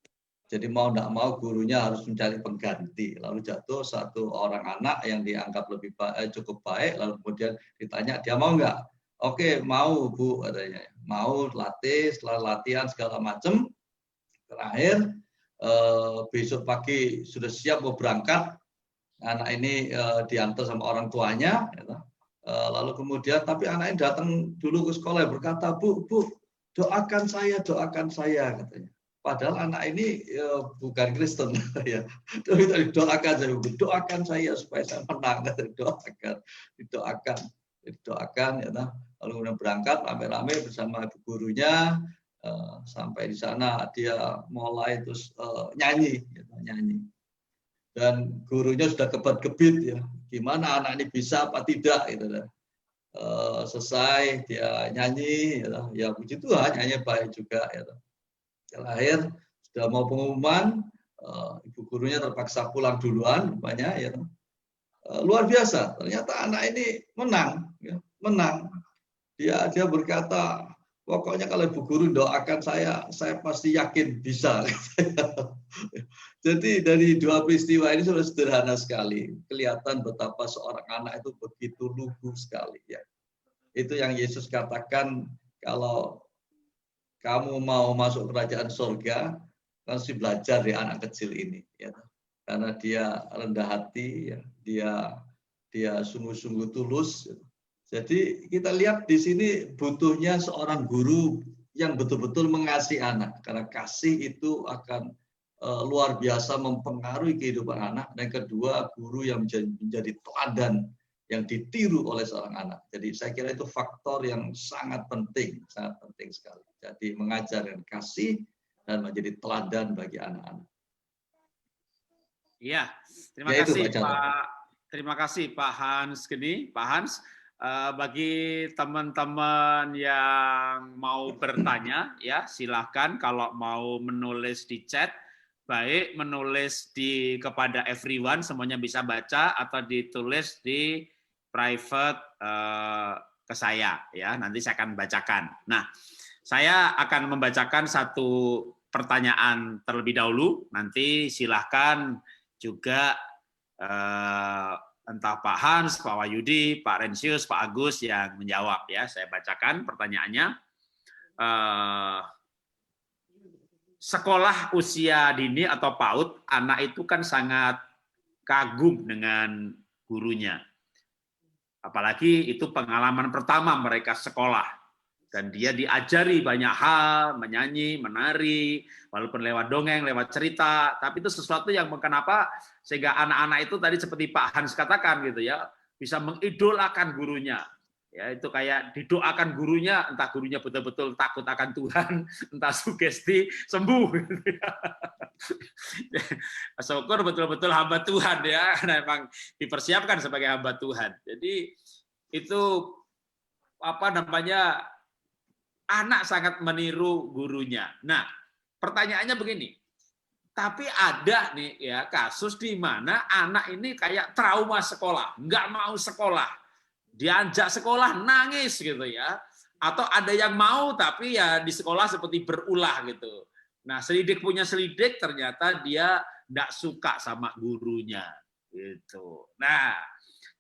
Jadi mau tidak mau gurunya harus mencari pengganti. Lalu jatuh satu orang anak yang dianggap lebih cukup baik, lalu kemudian ditanya dia mau nggak? Oke, mau Bu katanya. Mau latih, setelah latihan segala macam. Terakhir besok pagi sudah siap mau berangkat. Anak ini diantar sama orang tuanya. Lalu kemudian tapi anak ini datang dulu ke sekolah berkata, Bu, doakan saya katanya. Padahal anak ini bukan Kristen ya. Doakan saya supaya saya menang. Didoakan ya. Lalu kemudian berangkat rame-rame bersama ibu gurunya sampai di sana dia mulai terus nyanyi. Dan gurunya sudah kebat-gebit ya. Gimana anak ini bisa apa tidak gitu. Selesai dia nyanyi ya puji Tuhan nyanyi baik juga ya. Terakhir sudah mau pengumuman, ibu gurunya terpaksa pulang duluan, rupanya ya. Luar biasa, ternyata anak ini menang, ya, menang. Dia berkata, pokoknya kalau ibu guru doakan saya pasti yakin bisa. Jadi dari dua peristiwa ini sudah sederhana sekali, kelihatan betapa seorang anak itu begitu lugu sekali. Ya. Itu yang Yesus katakan kalau kamu mau masuk kerajaan surga, harus belajar dari anak kecil ini, ya. Karena dia rendah hati, ya. Dia sungguh-sungguh tulus. Ya. Jadi kita lihat di sini butuhnya seorang guru yang betul-betul mengasihi anak, karena kasih itu akan luar biasa mempengaruhi kehidupan anak. Dan kedua, guru yang menjadi teladan yang ditiru oleh seorang anak. Jadi saya kira itu faktor yang sangat penting sekali. Jadi mengajar dan kasih dan menjadi teladan bagi anak-anak. Iya, terima kasih Pak Hans Geni. Pak Hans, bagi teman-teman yang mau bertanya, ya silahkan kalau mau menulis di chat, baik menulis kepada everyone, semuanya bisa baca, atau ditulis di private ke saya, ya nanti saya akan bacakan. Nah, saya akan membacakan satu pertanyaan terlebih dahulu. Nanti silahkan juga entah Pak Hans, Pak Wahyudi, Pak Rensius, Pak Agus yang menjawab. Ya, saya bacakan pertanyaannya. Sekolah usia dini atau PAUD, anak itu kan sangat kagum dengan gurunya. Apalagi itu pengalaman pertama mereka sekolah. Dan dia diajari banyak hal, menyanyi, menari, walaupun lewat dongeng, lewat cerita. Tapi itu sesuatu yang kenapa sehingga anak-anak itu tadi seperti Pak Hans katakan gitu ya, bisa mengidolakan gurunya. Ya, itu kayak didoakan gurunya, entah gurunya betul-betul takut akan Tuhan, entah sugesti sembuh. Syukur betul-betul hamba Tuhan ya, karena memang dipersiapkan sebagai hamba Tuhan. Jadi itu apa namanya, anak sangat meniru gurunya. Nah, pertanyaannya begini. Tapi ada nih ya kasus di mana anak ini kayak trauma sekolah, nggak mau sekolah. Diajak sekolah nangis gitu ya. Atau ada yang mau tapi ya di sekolah seperti berulah gitu. Nah, selidik punya selidik ternyata dia nggak suka sama gurunya gitu. Nah,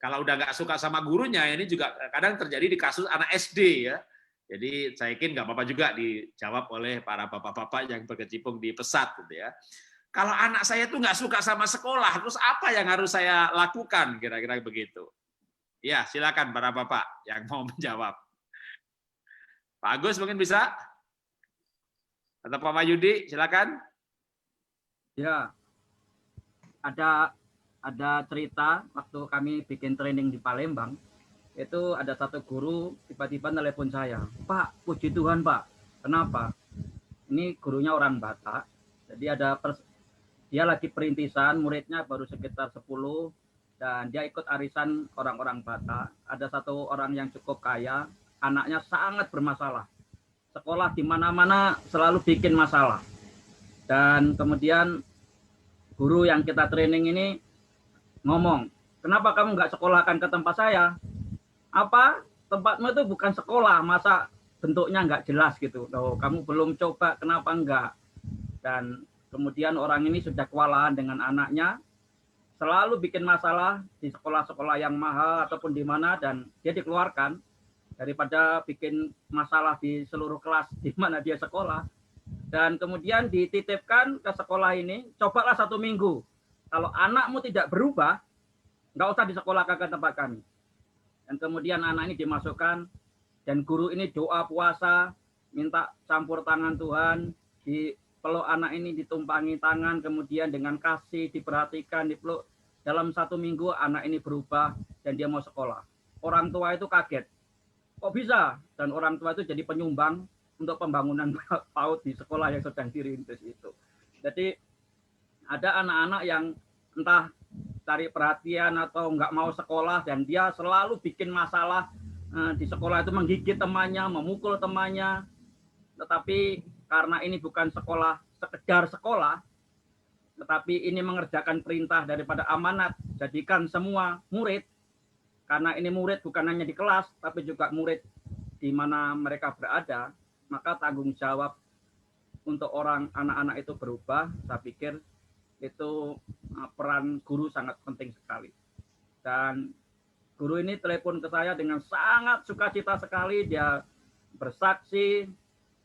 kalau udah nggak suka sama gurunya ini juga kadang terjadi di kasus anak SD ya. Jadi saya yakin nggak apa-apa juga dijawab oleh para bapak-bapak yang berkecimpung di pesat gitu ya. Kalau anak saya tuh nggak suka sama sekolah, terus apa yang harus saya lakukan kira-kira begitu? Ya, silakan para bapak yang mau menjawab. Pak Agus mungkin bisa? Atau Pak Wahyudi, silakan. Ya, ada cerita waktu kami bikin training di Palembang, itu ada satu guru tiba-tiba telepon saya, Pak, puji Tuhan Pak, kenapa? Ini gurunya orang Batak, jadi dia lagi perintisan, muridnya baru sekitar 10, dan dia ikut arisan orang-orang Batak. Ada satu orang yang cukup kaya, anaknya sangat bermasalah. Sekolah di mana-mana selalu bikin masalah. Dan kemudian guru yang kita training ini ngomong, kenapa kamu nggak sekolahkan ke tempat saya? Apa? Tempatmu itu bukan sekolah, masa bentuknya nggak jelas gitu. Loh, kamu belum coba, kenapa enggak? Dan Kemudian orang ini sudah kewalahan dengan anaknya, selalu bikin masalah di sekolah-sekolah yang mahal ataupun di mana, dan dia dikeluarkan daripada bikin masalah di seluruh kelas di mana dia sekolah. Dan kemudian dititipkan ke sekolah ini, cobalah 1 minggu. Kalau anakmu tidak berubah, nggak usah disekolahkan ke tempat kami. Dan kemudian anak ini dimasukkan, dan guru ini doa puasa, minta campur tangan Tuhan, dipeluk anak ini, ditumpangi tangan, kemudian dengan kasih, diperhatikan, dipeluk. Dalam 1 minggu anak ini berubah dan dia mau sekolah. Orang tua itu kaget. Kok bisa? Dan orang tua itu jadi penyumbang untuk pembangunan PAUD di sekolah yang sedang dirintis itu. Jadi ada anak-anak yang entah cari perhatian atau nggak mau sekolah, dan dia selalu bikin masalah di sekolah itu, menggigit temannya, memukul temannya. Tetapi karena ini bukan sekolah sekedar sekolah, tetapi ini mengerjakan perintah daripada amanat, jadikan semua murid, karena ini murid bukan hanya di kelas, tapi juga murid di mana mereka berada, maka tanggung jawab untuk anak-anak itu berubah. Saya pikir itu peran guru sangat penting sekali. Dan guru ini telepon ke saya dengan sangat sukacita sekali, dia bersaksi,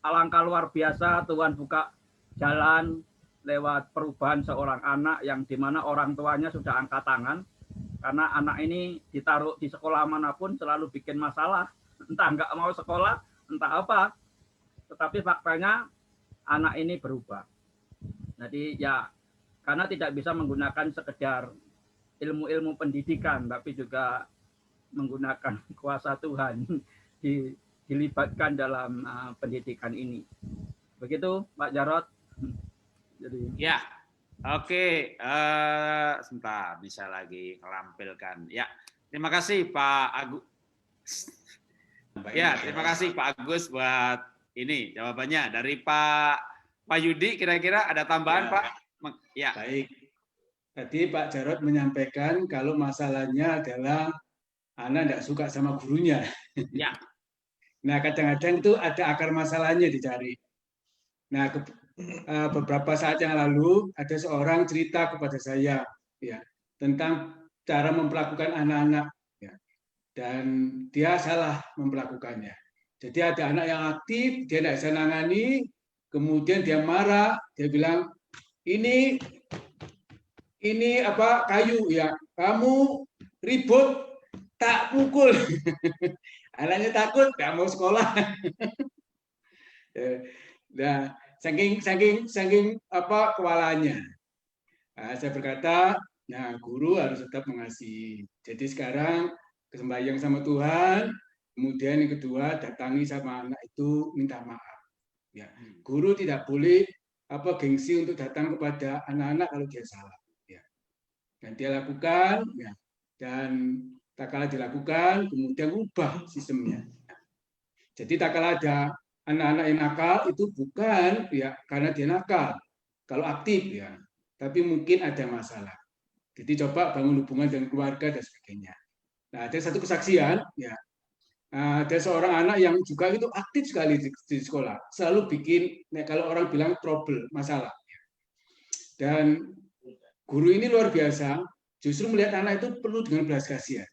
alangkah luar biasa Tuhan buka jalan lewat perubahan seorang anak yang dimana orang tuanya sudah angkat tangan, karena anak ini ditaruh di sekolah manapun selalu bikin masalah, entah nggak mau sekolah, entah apa, tetapi faktanya anak ini berubah. Jadi ya, karena tidak bisa menggunakan sekedar ilmu-ilmu pendidikan, tapi juga menggunakan kuasa Tuhan dilibatkan dalam pendidikan ini. Begitu Pak Jarot. Jadi ya, oke. Sebentar, bisa lagi melampilkan. Ya, terima kasih Pak Agus. Ya, terima kasih Pak Agus buat ini jawabannya. Dari Pak Yudi, kira-kira ada tambahan Ya. Pak? Ya. Baik. Tadi Pak Jarot menyampaikan kalau masalahnya adalah anak tidak suka sama gurunya. Ya. Nah, kadang-kadang itu ada akar masalahnya dicari. Nah, beberapa saat yang lalu ada seorang cerita kepada saya, ya, tentang cara memperlakukan anak-anak, ya, dan dia salah memperlakukannya. Jadi ada anak yang aktif, dia tidak bisa nangani, kemudian dia marah, dia bilang, ini apa, kayu, ya, kamu ribut, tak pukul. Anaknya takut, nggak mau sekolah. Nah, saking apa kewalahannya. Nah, saya berkata, nah guru harus tetap mengasihi. Jadi sekarang kesembahyang sama Tuhan, kemudian yang kedua datangi sama anak itu minta maaf. Ya, guru tidak boleh apa gengsi untuk datang kepada anak-anak kalau dia salah. Ya. Dan dia lakukan, ya, dan tak kalah dilakukan, kemudian ubah sistemnya. Jadi tak kalah ada anak-anak yang nakal itu bukan ya karena dia nakal, kalau aktif ya, tapi mungkin ada masalah. Jadi coba bangun hubungan dengan keluarga dan sebagainya. Nah, ada satu kesaksian ya, ada seorang anak yang juga itu aktif sekali di sekolah, selalu bikin, nah, kalau orang bilang trouble, masalah. Dan guru ini luar biasa, justru melihat anak itu penuh dengan belas kasihan.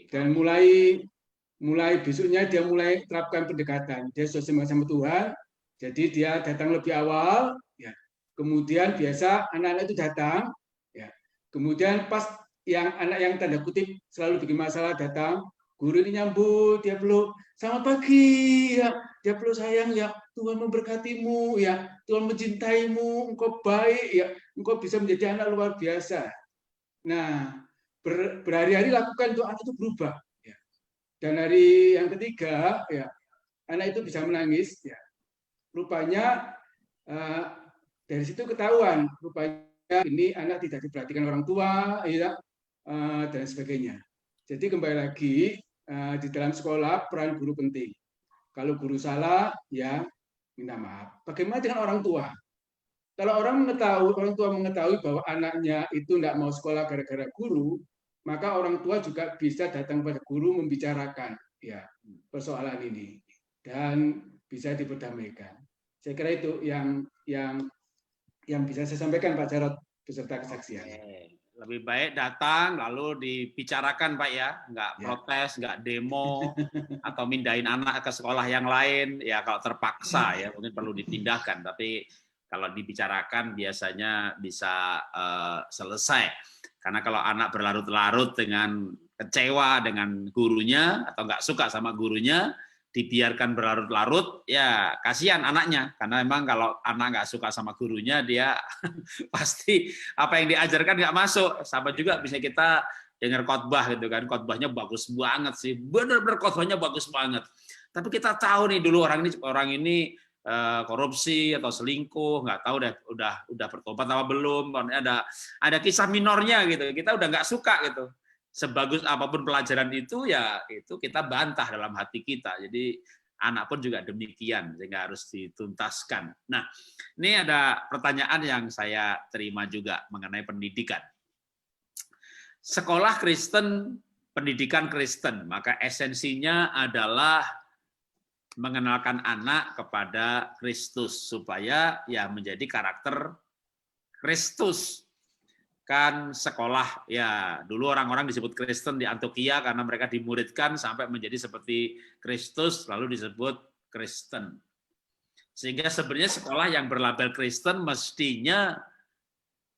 Dan mulai besoknya dia mulai terapkan pendekatan. Dia sudah sama Tuhan, jadi dia datang lebih awal. Ya. Kemudian biasa anak-anak itu datang. Ya. Kemudian pas yang anak yang tanda kutip selalu bikin masalah datang, guru ini nyambut, dia peluk, selamat pagi, ya, dia peluk, sayang, ya, Tuhan memberkatimu, ya, Tuhan mencintaimu, engkau baik, ya, engkau bisa menjadi anak luar biasa. Nah, berhari-hari lakukan untuk anak itu berubah. Ya. Dan hari yang ketiga, ya, anak itu bisa menangis. Ya. Rupanya dari situ ketahuan, rupanya ini anak tidak diperhatikan orang tua, ya, dan sebagainya. Jadi kembali lagi di dalam sekolah peran guru penting. Kalau guru salah, ya minta maaf. Bagaimana dengan orang tua? Kalau orang tua mengetahui bahwa anaknya itu tidak mau sekolah gara-gara guru, maka orang tua juga bisa datang pada guru membicarakan ya persoalan ini dan bisa diperdamaikan. Saya kira itu yang yang bisa saya sampaikan Pak Jarot beserta kesaksian. Lebih baik datang lalu dibicarakan Pak ya, nggak protes, nggak demo atau mindahin anak ke sekolah yang lain. Ya kalau terpaksa ya mungkin perlu dipindahkan, tapi kalau dibicarakan biasanya bisa selesai. Karena kalau anak berlarut-larut dengan kecewa dengan gurunya atau nggak suka sama gurunya, dibiarkan berlarut-larut, ya kasihan anaknya. Karena memang kalau anak nggak suka sama gurunya, dia pasti apa yang diajarkan nggak masuk. Sama juga bisa kita dengar khotbah gitu kan, khotbahnya bagus banget sih, benar-benar khotbahnya bagus banget. Tapi kita tahu nih dulu orang ini korupsi atau selingkuh, nggak tahu udah bertobat apa belum. Ada kisah minornya gitu, kita udah nggak suka gitu. Sebagus apapun pelajaran itu, ya itu kita bantah dalam hati kita. Jadi anak pun juga demikian, sehingga harus dituntaskan. Nah, ini ada pertanyaan yang saya terima juga mengenai pendidikan. Sekolah Kristen, pendidikan Kristen, maka esensinya adalah mengenalkan anak kepada Kristus supaya ya menjadi karakter Kristus. Kan sekolah ya dulu orang-orang disebut Kristen di Antioquia karena mereka dimuridkan sampai menjadi seperti Kristus lalu disebut Kristen. Sehingga sebenarnya sekolah yang berlabel Kristen mestinya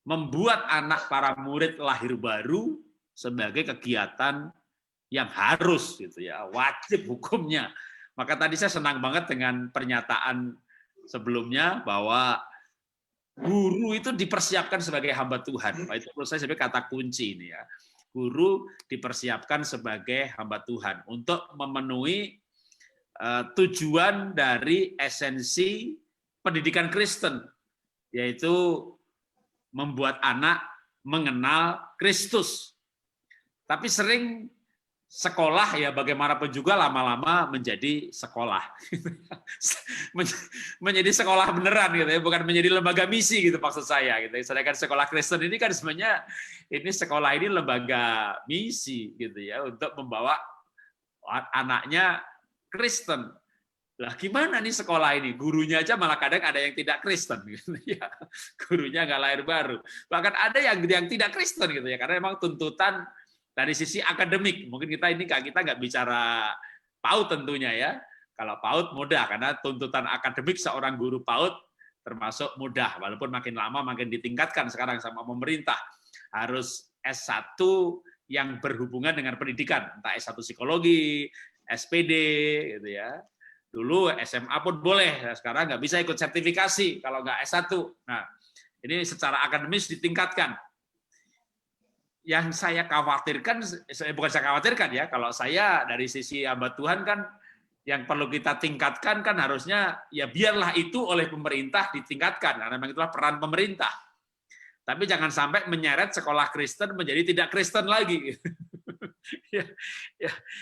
membuat anak para murid lahir baru sebagai kegiatan yang harus gitu ya, wajib hukumnya. Maka tadi saya senang banget dengan pernyataan sebelumnya bahwa guru itu dipersiapkan sebagai hamba Tuhan. Itu menurut saya sebagai kata kunci ini ya. Guru dipersiapkan sebagai hamba Tuhan untuk memenuhi tujuan dari esensi pendidikan Kristen, yaitu membuat anak mengenal Kristus. Tapi sering sekolah ya bagaimanapun juga lama-lama menjadi sekolah. Menjadi sekolah beneran gitu ya, bukan menjadi lembaga misi gitu maksud saya gitu. Sedangkan sekolah Kristen ini kan sebenarnya sekolah ini lembaga misi gitu ya untuk membawa anaknya Kristen. Lah gimana nih sekolah ini? Gurunya aja malah kadang ada yang tidak Kristen gitu ya. Gurunya nggak lahir baru. Bahkan ada yang tidak Kristen gitu ya karena memang tuntutan dari sisi akademik, mungkin kita nggak bicara PAUD tentunya ya. Kalau PAUD mudah karena tuntutan akademik seorang guru PAUD termasuk mudah, walaupun makin lama makin ditingkatkan sekarang sama pemerintah. Harus S1 yang berhubungan dengan pendidikan, entah S1 psikologi, SPD, gitu ya. Dulu SMA pun boleh, sekarang nggak bisa ikut sertifikasi kalau nggak S1. Nah, ini secara akademis ditingkatkan. Yang saya khawatirkan, bukan saya khawatirkan ya, kalau saya dari sisi hamba Tuhan kan, yang perlu kita tingkatkan kan harusnya ya biarlah itu oleh pemerintah ditingkatkan, karena memang itulah peran pemerintah. Tapi jangan sampai menyeret sekolah Kristen menjadi tidak Kristen lagi.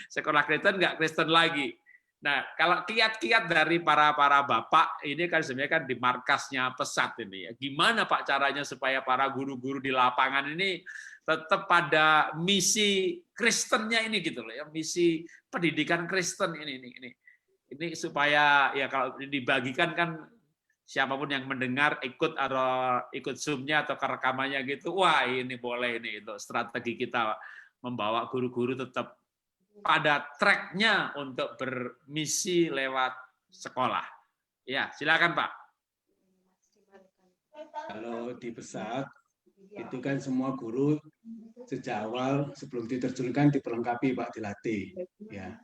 Sekolah Kristen nggak Kristen lagi. Nah, kalau kiat-kiat dari para bapak ini kan sebenarnya kan di markasnya Pesat ini ya. Gimana Pak caranya supaya para guru-guru di lapangan ini tetap pada misi Kristennya ini gitu loh ya, misi pendidikan Kristen ini supaya ya kalau dibagikan kan siapapun yang mendengar ikut Zoom-nya atau rekamannya gitu, wah ini boleh ini itu strategi kita membawa guru-guru tetap pada track-nya untuk bermisi lewat sekolah. Ya, silakan Pak. Kalau di Pesat itu kan semua guru sejak awal sebelum diterjunkan diperlengkapi Pak, dilatih. Ya.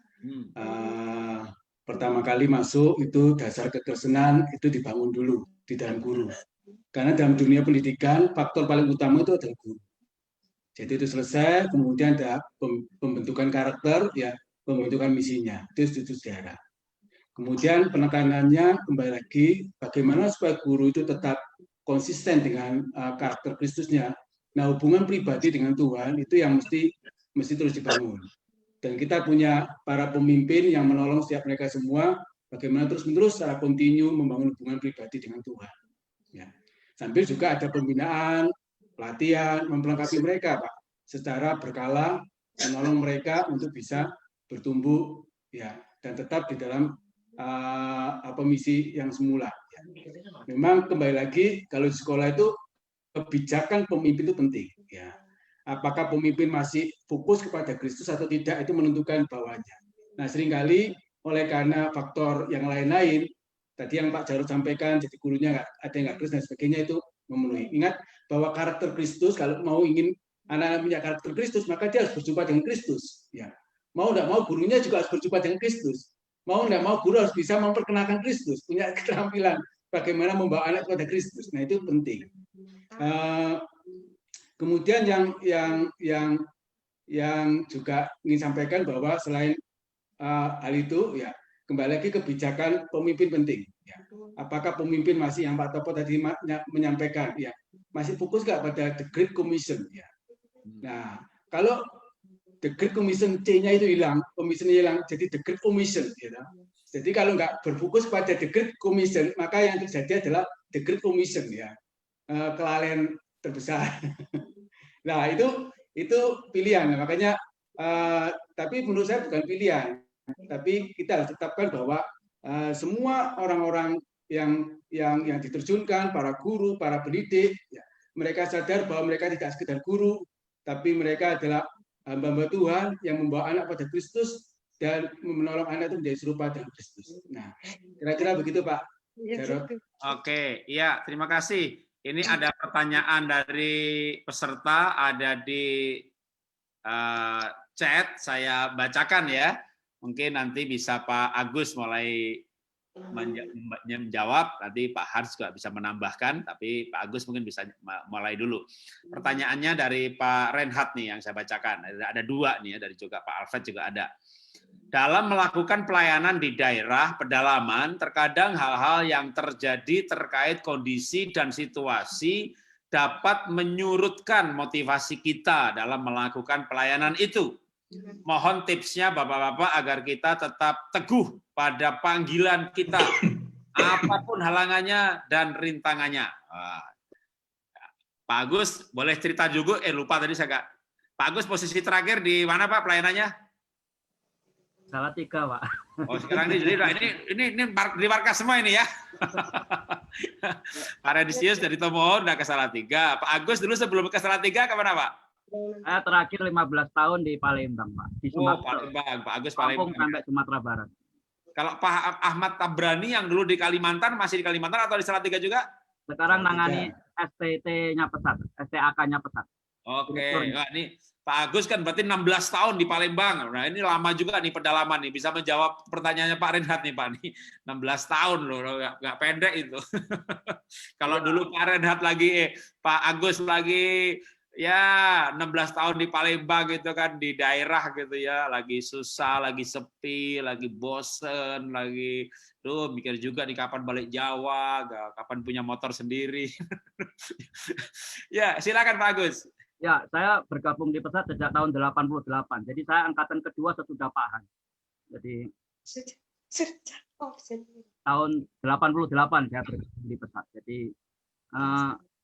Pertama kali masuk itu dasar kekristenan itu dibangun dulu di dalam guru. Karena dalam dunia pendidikan faktor paling utama itu adalah guru. Jadi itu selesai, kemudian ada pembentukan karakter, ya pembentukan misinya, itu sejarah. Kemudian penekanannya kembali lagi, bagaimana supaya guru itu tetap konsisten dengan karakter Kristusnya. Nah, hubungan pribadi dengan Tuhan itu yang mesti terus dibangun. Dan kita punya para pemimpin yang menolong setiap mereka semua, bagaimana terus-menerus secara kontinu membangun hubungan pribadi dengan Tuhan. Ya. Sambil juga ada pembinaan, pelatihan, memperlengkapi mereka, Pak, secara berkala, menolong mereka untuk bisa bertumbuh, ya, dan tetap di dalam misi yang semula. memang kembali lagi kalau di sekolah itu kebijakan pemimpin itu penting. Ya. Apakah pemimpin masih fokus kepada Kristus atau tidak itu menentukan bawahnya. Nah seringkali oleh karena faktor yang lain-lain, tadi yang Pak Jarod sampaikan, jadi gurunya ada yang nggak Kristus dan sebagainya itu memenuhi. Ingat bahwa karakter Kristus, kalau mau ingin anak-anak punya karakter Kristus, maka dia harus berjumpa dengan Kristus. Ya. Mau tidak mau gurunya juga harus berjumpa dengan Kristus. Mau tidak mau guru harus bisa memperkenalkan Kristus, punya keterampilan bagaimana membawa anak kepada Kristus. Nah itu penting. Kemudian yang juga ingin sampaikan bahwa selain hal itu, ya kembali lagi kebijakan pemimpin penting. Ya. Apakah pemimpin masih yang Pak Topo tadi menyampaikan, ya masih fokus nggak pada the Great Commission? Ya. Nah, kalau the Great Commission C-nya itu hilang, commission-nya hilang, jadi the Great Commission. Gitu. Jadi kalau nggak berfokus pada the Great Commission, maka yang terjadi adalah the Great Commission, ya kelalaian terbesar. Nah itu pilihan. Nah, makanya, tapi menurut saya bukan pilihan. Tapi kita harus tetapkan bahwa semua orang-orang yang diterjunkan, para guru, para pendidik, ya, mereka sadar bahwa mereka tidak sekedar guru, tapi mereka adalah hamba-hamba Tuhan yang membawa anak pada Kristus dan menolong anak itu menjadi serupa dengan Kristus. Nah, kira-kira begitu Pak Jarod. Oke, iya terima kasih. Ini ada pertanyaan dari peserta, ada di chat, saya bacakan ya. Mungkin nanti bisa Pak Agus mulai menjawab, nanti Pak Hans juga bisa menambahkan, tapi Pak Agus mungkin bisa mulai dulu. Pertanyaannya dari Pak Reinhard nih yang saya bacakan. Ada dua nih ya, dari juga Pak Alfred juga ada. Dalam melakukan pelayanan di daerah pedalaman, terkadang hal-hal yang terjadi terkait kondisi dan situasi dapat menyurutkan motivasi kita dalam melakukan pelayanan itu. Mohon tipsnya Bapak-Bapak agar kita tetap teguh pada panggilan kita, apapun halangannya dan rintangannya. Pak Agus, boleh cerita juga? Lupa tadi saya nggak. Pak Agus posisi terakhir di mana Pak pelayanannya? Salatiga, Pak. Oh, sekarang ini di Warkas semua ini ya. Pak Renisius dari Tomohon udah ke Salatiga. Pak Agus dulu sebelum ke Salatiga kemana Pak? Saya terakhir 15 tahun di Palembang, Pak. Di Sumatera. Palembang, Pak Agus Palembang Palembang. sampai Sumatera Barat. Kalau Pak Ahmad Tabrani yang dulu di Kalimantan, masih di Kalimantan atau di Salatiga juga? Sekarang nangani STT-nya Pesat, STAK-nya Pesat. Oke, wah, ini Pak Agus kan berarti 16 tahun di Palembang. Nah, ini lama juga nih pedalaman nih. Bisa menjawab pertanyaannya Pak Reinhard nih, Pak. Nih 16 tahun loh, nggak pendek itu. Kalau dulu Pak Reinhard lagi, Pak Agus lagi ya 16 tahun di Palembang gitu kan, di daerah gitu ya, lagi susah, lagi sepi, lagi bosen, lagi mikir juga nih kapan balik Jawa, kapan punya motor sendiri. Ya, silakan Pak Agus. Ya, saya bergabung di Pesat sejak tahun 88. Jadi saya angkatan kedua sesudah Pak Han. Jadi tahun 88 saya bergabung di Pesat. Jadi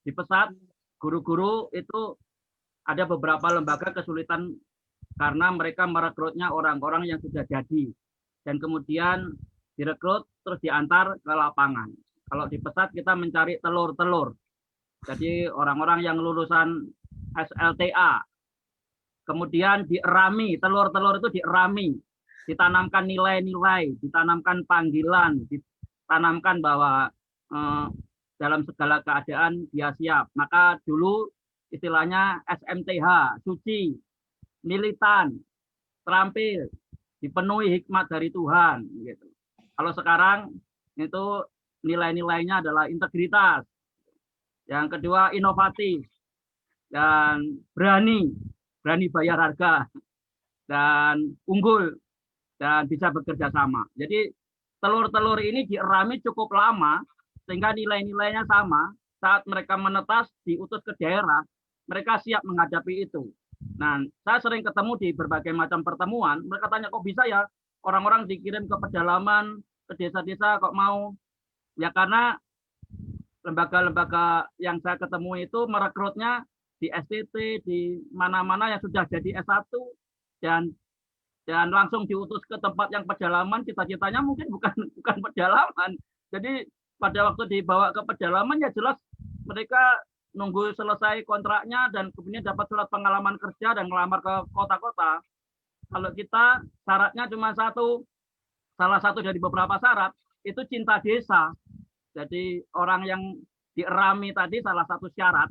di Pesat guru-guru itu ada beberapa lembaga kesulitan karena mereka merekrutnya orang-orang yang sudah jadi dan kemudian direkrut terus diantar ke lapangan. Kalau di Pesat kita mencari telur-telur. Jadi orang-orang yang lulusan SLTA. Kemudian dierami, telur-telur itu dierami, ditanamkan nilai-nilai, ditanamkan panggilan, ditanamkan bahwa dalam segala keadaan dia siap. Maka dulu istilahnya SMTH, suci, militan, terampil, dipenuhi hikmat dari Tuhan. Gitu. Kalau sekarang itu nilai-nilainya adalah integritas. Yang kedua inovatif dan berani bayar harga dan unggul dan bisa bekerja sama. Jadi telur-telur ini dierami cukup lama sehingga nilai-nilainya sama. Saat mereka menetas diutus ke daerah, mereka siap menghadapi itu. Nah, saya sering ketemu di berbagai macam pertemuan, mereka tanya kok bisa ya orang-orang dikirim ke pedalaman, ke desa-desa kok mau? Ya karena lembaga-lembaga yang saya ketemu itu merekrutnya di STT, di mana-mana yang sudah jadi S1 dan langsung diutus ke tempat yang pedalaman, cita-citanya mungkin bukan pedalaman. Jadi pada waktu dibawa ke pedalaman ya jelas mereka nunggu selesai kontraknya dan kemudian dapat surat pengalaman kerja dan melamar ke kota-kota. Kalau kita syaratnya cuma satu, salah satu dari beberapa syarat itu cinta desa. Jadi orang yang dierami tadi salah satu syarat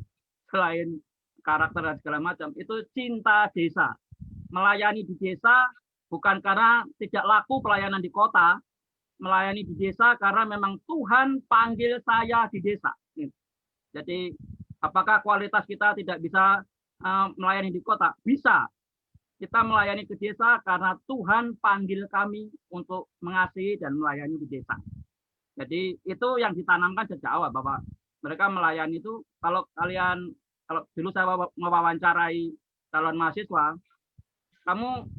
selain karakter dan segala macam itu cinta desa. Melayani di desa bukan karena tidak laku pelayanan di kota, melayani di desa karena memang Tuhan panggil saya di desa. Jadi apakah kualitas kita tidak bisa melayani di kota? Bisa. Kita melayani ke desa karena Tuhan panggil kami untuk mengasihi dan melayani di desa. Jadi itu yang ditanamkan sejak awal bahwa mereka melayani itu kalau dulu saya mewawancarai calon mahasiswa, kamu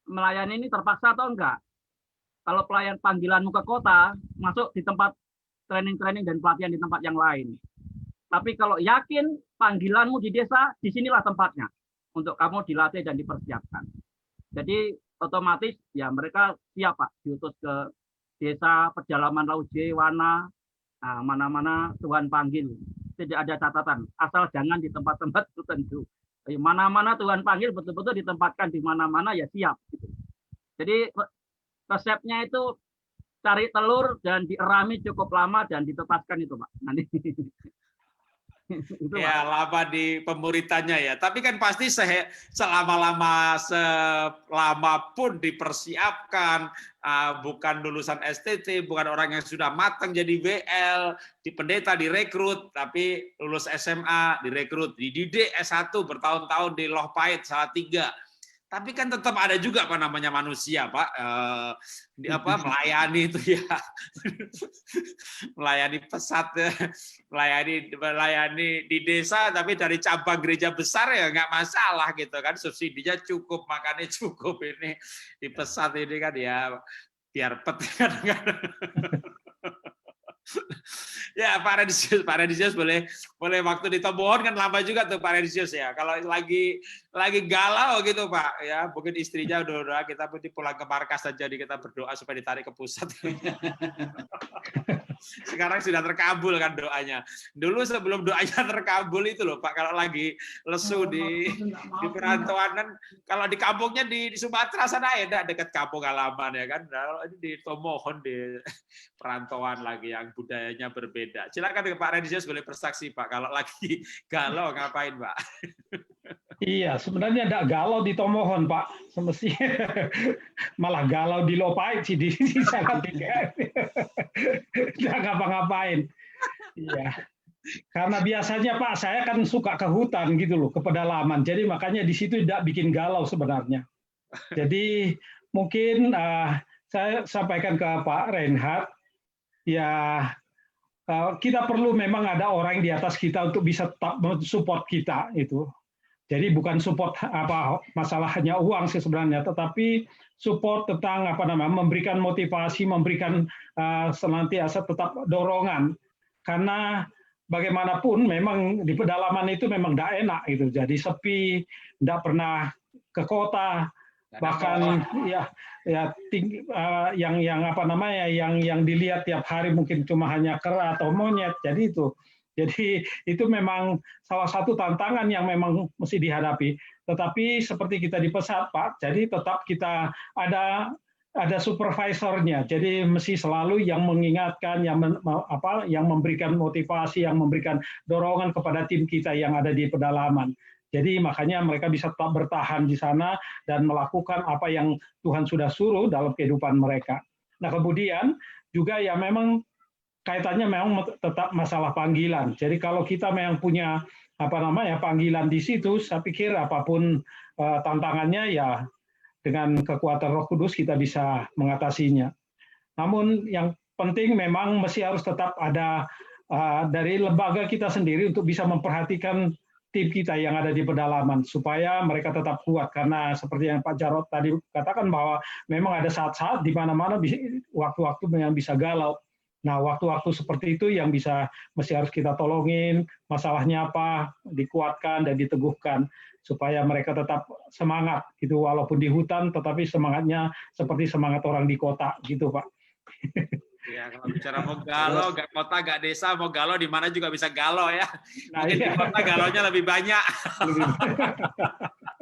melayani ini terpaksa atau enggak? Kalau pelayan panggilanmu ke kota, masuk di tempat training-training dan pelatihan di tempat yang lain. Tapi kalau yakin panggilanmu di desa, disinilah tempatnya untuk kamu dilatih dan dipersiapkan. Jadi otomatis ya mereka siap Pak, diutus ke desa, pedalaman Lauj, Wana, mana-mana Tuhan panggil. Tidak ada catatan, asal jangan di tempat-tempat tertentu. Mana-mana Tuhan panggil betul-betul ditempatkan di mana-mana ya siap. Jadi resepnya itu cari telur dan dierami cukup lama dan ditetaskan itu Pak. Nanti itu, ya lama di pemuritannya ya. Tapi kan pasti selama pun dipersiapkan, bukan lulusan STT, bukan orang yang sudah matang jadi WL, di pendeta direkrut, tapi lulus SMA direkrut, dididik S1 bertahun-tahun di Loh Pahit, Salatiga. Tapi kan tetap ada juga apa namanya manusia Pak, melayani itu ya, melayani pesat, melayani di desa, tapi dari cabang gereja besar ya nggak masalah gitu kan, subsidinya cukup, makannya cukup, ini di pesat ini kan ya biar pet kadang-kadang. Ya Pak Renisius boleh waktu di Tomohon kan lama juga tuh Pak Renisius ya. Kalau lagi galau gitu Pak ya, mungkin istrinya udah kita pulang ke markas saja, jadi kita berdoa supaya ditarik ke pusat. Sekarang sudah terkabul kan doanya. Dulu sebelum doanya terkabul itu loh Pak, kalau lagi lesu di perantauan kan, kalau di kampungnya di Sumatera sana ya dekat kampung halaman ya kan. Kalau ini di Tomohon di perantauan lagi yang budayanya berbeda. Silakan Pak Renisius boleh bersaksi Pak, kalau lagi galau ngapain Pak? Iya, sebenarnya tidak galau di Tomohon Pak, semestinya malah galau di Loh Pahit sih di Salatiga. Tidak ngapa-ngapain. Iya. Karena biasanya Pak, saya kan suka ke hutan gitu loh, ke pedalaman. Jadi makanya di situ tidak bikin galau sebenarnya. Jadi mungkin saya sampaikan ke Pak Reinhard, ya kita perlu memang ada orang di atas kita untuk bisa tetap mensupport kita itu. Jadi bukan support masalahnya uang sih sebenarnya, tetapi support tentang memberikan motivasi, memberikan senantiasa tetap dorongan. Karena bagaimanapun memang di pedalaman itu memang tidak enak itu. Jadi sepi, tidak pernah ke kota, bahkan yang dilihat tiap hari mungkin cuma hanya kera atau monyet. Jadi itu memang salah satu tantangan yang memang mesti dihadapi. Tetapi seperti kita di pesat Pak, jadi tetap kita ada supervisornya. Jadi mesti selalu yang mengingatkan, yang memberikan motivasi, yang memberikan dorongan kepada tim kita yang ada di pedalaman. Jadi makanya mereka bisa tetap bertahan di sana dan melakukan apa yang Tuhan sudah suruh dalam kehidupan mereka. Nah kemudian juga ya memang kaitannya memang tetap masalah panggilan. Jadi kalau kita memang punya panggilan di situ, saya pikir apapun tantangannya ya dengan kekuatan Roh Kudus kita bisa mengatasinya. Namun yang penting memang mesti harus tetap ada dari lembaga kita sendiri untuk bisa memperhatikan tim kita yang ada di pedalaman supaya mereka tetap kuat, karena seperti yang Pak Jarod tadi katakan bahwa memang ada saat-saat di mana-mana waktu-waktu yang bisa galau. Nah, waktu-waktu seperti itu yang mesti harus kita tolongin, masalahnya apa, dikuatkan dan diteguhkan supaya mereka tetap semangat gitu, walaupun di hutan tetapi semangatnya seperti semangat orang di kota gitu Pak. Ya, kalau bicara mau galau, gak kota, gak desa, mau galau di mana juga bisa galau ya. Nah, Mungkin di iya. kota galaunya lebih banyak.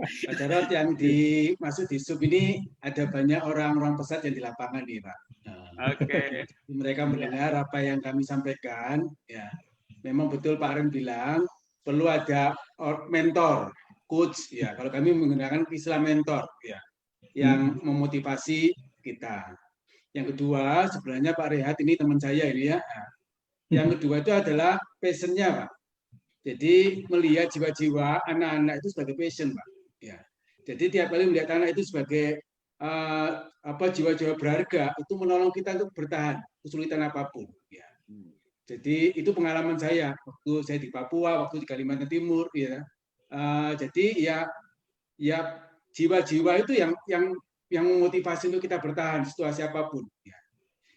Pak Jarod, yang dimaksud di sub ini ada banyak orang-orang pesat yang di lapangan nih, Pak. Nah, Oke. mereka mendengar apa yang kami sampaikan. Ya, memang betul Pak Aren bilang perlu ada mentor, coach. Ya, kalau kami menggunakan istilah mentor, ya, yang memotivasi kita. Yang kedua, sebenarnya Pak Rehat ini teman saya ini ya. Yang kedua itu adalah passion-nya, Pak. Jadi melihat jiwa-jiwa anak-anak itu sebagai passion, Pak. Ya. Jadi tiap kali melihat anak itu sebagai jiwa-jiwa berharga, itu menolong kita untuk bertahan kesulitan apapun. Ya. Jadi itu pengalaman saya waktu saya di Papua, waktu di Kalimantan Timur. Ya. Jadi ya jiwa-jiwa itu yang memotivasi untuk kita bertahan situasi apapun. Ya.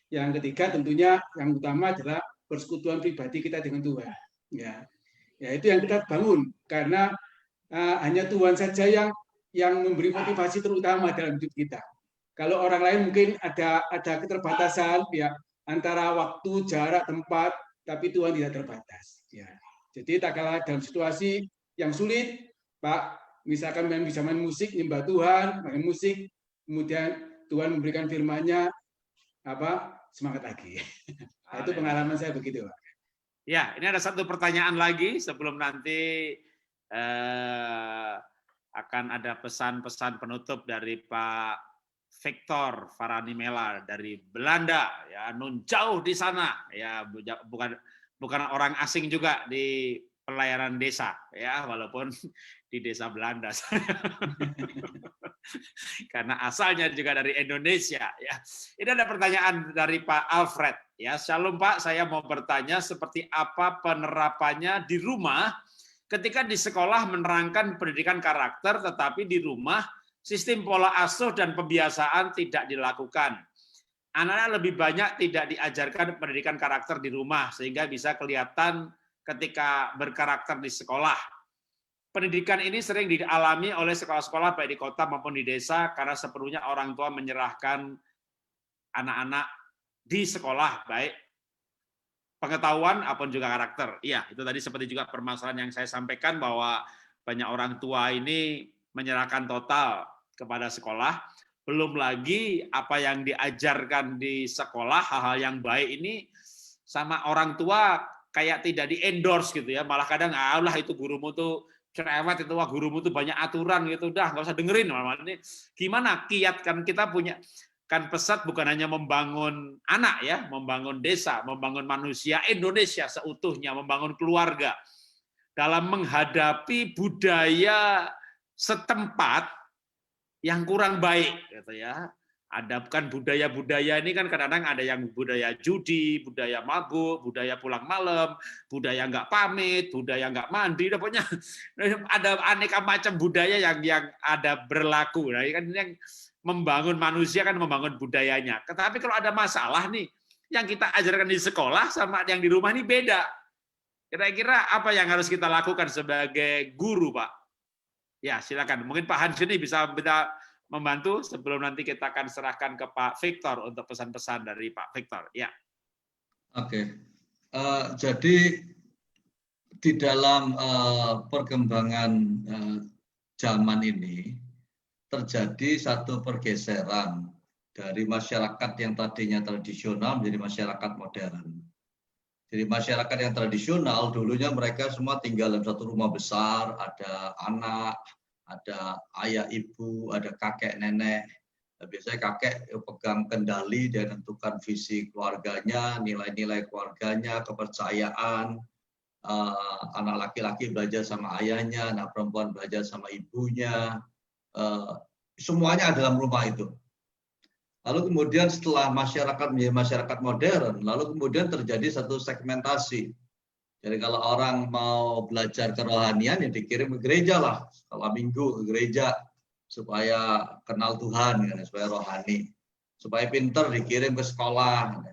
Yang ketiga tentunya yang utama adalah persekutuan pribadi kita dengan Tuhan. Ya itu yang kita bangun karena hanya Tuhan saja yang memberi motivasi terutama dalam hidup kita. Kalau orang lain mungkin ada keterbatasan ya antara waktu, jarak, tempat, tapi Tuhan tidak terbatas. Ya. Jadi tak kalah dalam situasi yang sulit, Pak, misalkan bisa main musik, nyembah Tuhan, main musik, kemudian Tuhan memberikan firman-Nya, semangat lagi. Nah, itu pengalaman saya begitu, Pak. Ya, ini ada satu pertanyaan lagi sebelum nanti akan ada pesan-pesan penutup dari Pak Victor Varanimela dari Belanda, ya, nun jauh di sana, ya, bukan orang asing juga di pelayanan desa, ya, walaupun di desa Belanda, karena asalnya juga dari Indonesia, ya. Ini ada pertanyaan dari Pak Alfred, ya, Shalom Pak, saya mau bertanya seperti apa penerapannya di rumah ketika di sekolah menerangkan pendidikan karakter, tetapi di rumah sistem pola asuh dan pembiasaan tidak dilakukan. Anak-anak lebih banyak tidak diajarkan pendidikan karakter di rumah, sehingga bisa kelihatan ketika berkarakter di sekolah. Pendidikan ini sering dialami oleh sekolah-sekolah baik di kota maupun di desa, karena sepenuhnya orang tua menyerahkan anak-anak di sekolah, baik pengetahuan maupun juga karakter. Iya, itu tadi seperti juga permasalahan yang saya sampaikan, bahwa banyak orang tua ini menyerahkan total kepada sekolah, belum lagi apa yang diajarkan di sekolah, hal-hal yang baik ini sama orang tua kayak tidak di-endorse gitu ya, malah kadang lah itu gurumu tuh cerewet, itu wah gurumu tuh banyak aturan gitu, udah nggak usah dengerin. Ini gimana kiat kan kita punya kan pesat bukan hanya membangun anak ya, membangun desa, membangun manusia Indonesia seutuhnya, membangun keluarga dalam menghadapi budaya setempat yang kurang baik gitu ya. Ada kan budaya-budaya ini kan kadang-kadang ada yang budaya judi, budaya mabuk, budaya pulang malam, budaya nggak pamit, budaya nggak mandi, pokoknya ada aneka macam budaya yang ada berlaku. Nah, kan ini yang membangun manusia kan membangun budayanya. Tetapi kalau ada masalah nih, yang kita ajarkan di sekolah sama yang di rumah ini beda. Kira-kira apa yang harus kita lakukan sebagai guru, Pak? Ya, silakan. Mungkin Pak Hans ini bisa membantu sebelum nanti kita akan serahkan ke Pak Victor untuk pesan-pesan dari Pak Victor. Ya. Oke. Jadi di dalam perkembangan zaman ini terjadi satu pergeseran dari masyarakat yang tadinya tradisional menjadi masyarakat modern. Jadi masyarakat yang tradisional dulunya mereka semua tinggal dalam satu rumah besar, ada anak, ada ayah ibu, ada kakek nenek. Biasanya kakek pegang kendali, dia tentukan visi keluarganya, nilai-nilai keluarganya, kepercayaan. Anak laki-laki belajar sama ayahnya, anak perempuan belajar sama ibunya. Semuanya dalam rumah itu. Lalu kemudian setelah masyarakat menjadi masyarakat modern, lalu kemudian terjadi satu segmentasi. Jadi kalau orang mau belajar kerohanian, ya dikirim ke gereja lah. Setelah minggu ke gereja, supaya kenal Tuhan, supaya rohani. Supaya pinter dikirim ke sekolah.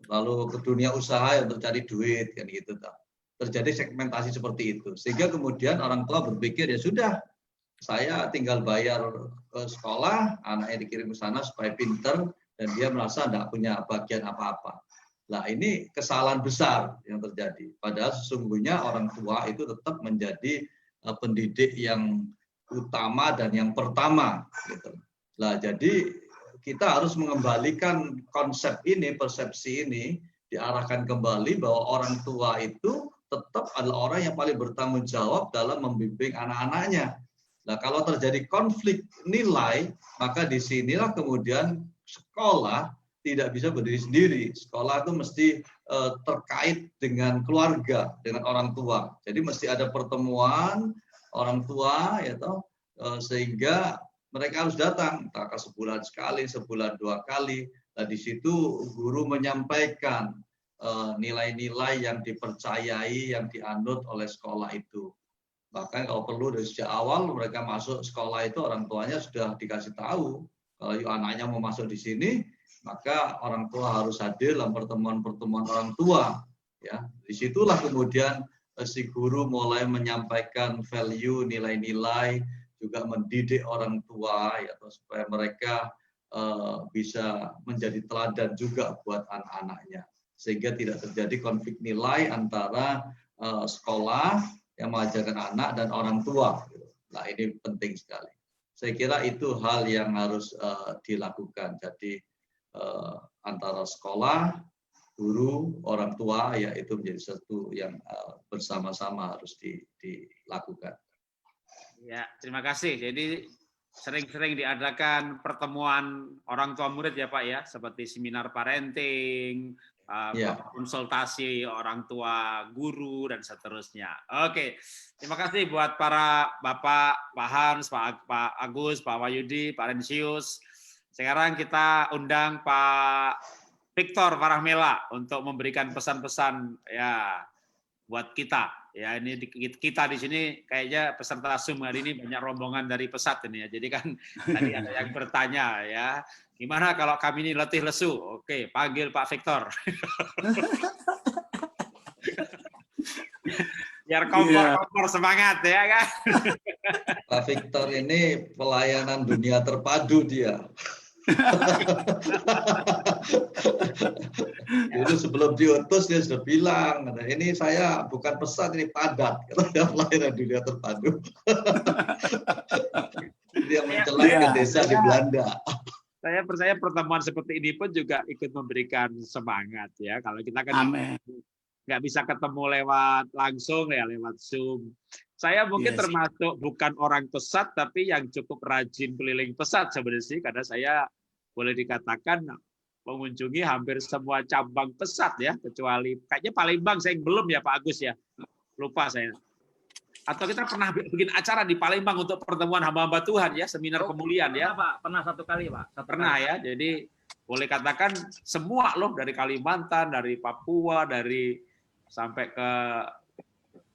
Lalu ke dunia usaha untuk cari duit. Kan gitu. Terjadi segmentasi seperti itu. Sehingga kemudian orang tua berpikir, ya sudah, saya tinggal bayar ke sekolah, anaknya dikirim ke sana supaya pinter, dan dia merasa tidak punya bagian apa-apa. Nah, ini kesalahan besar yang terjadi. Padahal sesungguhnya orang tua itu tetap menjadi pendidik yang utama dan yang pertama. Gitu. Nah, jadi kita harus mengembalikan konsep ini, persepsi ini, diarahkan kembali bahwa orang tua itu tetap adalah orang yang paling bertanggung jawab dalam membimbing anak-anaknya. Nah, kalau terjadi konflik nilai, maka disinilah kemudian sekolah tidak bisa berdiri sendiri. Sekolah itu mesti terkait dengan keluarga, dengan orang tua. Jadi mesti ada pertemuan orang tua, ya toh, sehingga mereka harus datang, entah sebulan sekali, sebulan 2 kali. Nah, di situ guru menyampaikan nilai-nilai yang dipercayai, yang dianut oleh sekolah itu. Bahkan kalau perlu dari sejak awal mereka masuk sekolah itu orang tuanya sudah dikasih tahu kalau anaknya mau masuk di sini, maka orang tua harus hadir dalam pertemuan-pertemuan orang tua. Ya, disitulah kemudian si guru mulai menyampaikan value, nilai-nilai, juga mendidik orang tua, ya, supaya mereka bisa menjadi teladan juga buat anak-anaknya, sehingga tidak terjadi konflik nilai antara sekolah yang mengajarkan anak dan orang tua. Nah, ini penting sekali. Saya kira itu hal yang harus dilakukan. Jadi antara sekolah, guru, orang tua, ya itu menjadi satu yang bersama-sama harus dilakukan. Ya, terima kasih. Jadi sering-sering diadakan pertemuan orang tua murid ya Pak ya, seperti seminar parenting, konsultasi orang tua guru dan seterusnya. Oke, terima kasih buat para Bapak, Pak Hans, Pak Agus, Pak Wahyudi, Pak Rensius. Sekarang kita undang Pak Victor Farahmela untuk memberikan pesan-pesan ya buat kita. Ya, ini kita di sini kayaknya peserta Zoom hari ini banyak rombongan dari Pesat ini ya. Jadi kan tadi ada yang bertanya ya, gimana kalau kami ini letih lesu? Oke, panggil Pak Victor. Biar kompor semangat ya kan. Pak Victor ini pelayanan dunia terpadu dia. Dulu sebelum diutus dia sudah bilang, ini saya bukan Pesat, ini padat, karena pelayanan dunia terpadu. Dia mencelat ke desa di Belanda. Saya percaya pertemuan seperti ini pun juga ikut memberikan semangat ya. Kalau kita kan nggak bisa ketemu lewat langsung ya, lewat Zoom. Saya mungkin termasuk bukan orang Pesat, tapi yang cukup rajin keliling Pesat sebenarnya sih, karena saya boleh dikatakan mengunjungi hampir semua cabang Pesat ya, kecuali kayaknya Palembang saya belum ya Pak Agus ya, lupa saya. Atau kita pernah bikin acara di Palembang untuk pertemuan hamba-hamba Tuhan ya, seminar pemulihan ya. Pak, pernah 1 kali Pak. Pernah ya, jadi boleh katakan semua loh, dari Kalimantan, dari Papua, dari sampai ke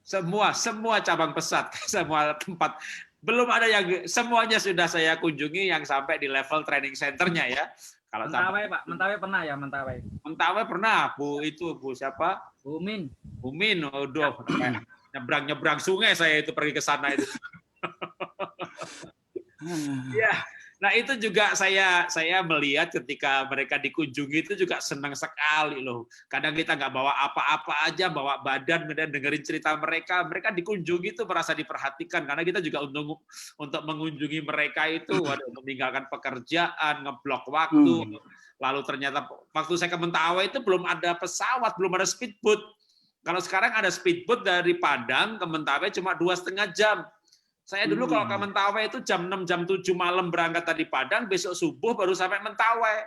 semua cabang Pesat, semua tempat. Belum ada yang semuanya sudah saya kunjungi yang sampai di level training centernya ya. Kalau Mentawai Pak, Mentawai pernah ya Mentawai. Mentawai pernah, Bu siapa? Bu Min. Bu Min, udah nyebrang sungai saya itu pergi ke sana itu. Ya, nah itu juga saya melihat ketika mereka dikunjungi itu juga senang sekali loh. Kadang kita nggak bawa apa-apa aja, bawa badan, kemudian dengerin cerita mereka dikunjungi itu merasa diperhatikan, karena kita juga untuk mengunjungi mereka itu meninggalkan pekerjaan, ngeblok waktu. Lalu ternyata waktu saya ke Mentawai itu belum ada pesawat, belum ada speedboat. Kalau sekarang ada speedboat dari Padang ke Mentawai cuma 2,5 jam. Saya dulu kalau ke Mentawai itu jam 6, jam 7 malam berangkat dari Padang, besok subuh baru sampai Mentawai.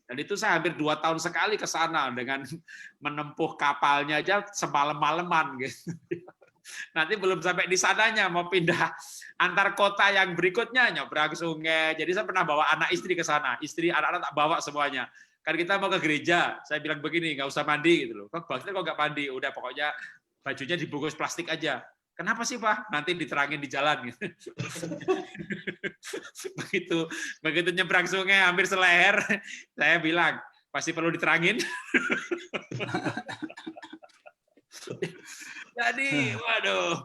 Dan itu saya hampir 2 tahun sekali ke sana dengan menempuh kapalnya aja semalam-malaman gitu. Nanti belum sampai di sananya, mau pindah antar kota yang berikutnya, nyebrang sungai. Jadi saya pernah bawa anak istri ke sana. Istri, anak-anak tak bawa semuanya. Kan kita mau ke gereja, saya bilang begini, nggak usah mandi gitu loh. Kok nggak mandi? Udah pokoknya bajunya dibungkus plastik aja. Kenapa sih Pak? Nanti diterangin di jalan. begitu nyebrang sungai hampir seleher, saya bilang pasti perlu diterangin. Jadi, waduh,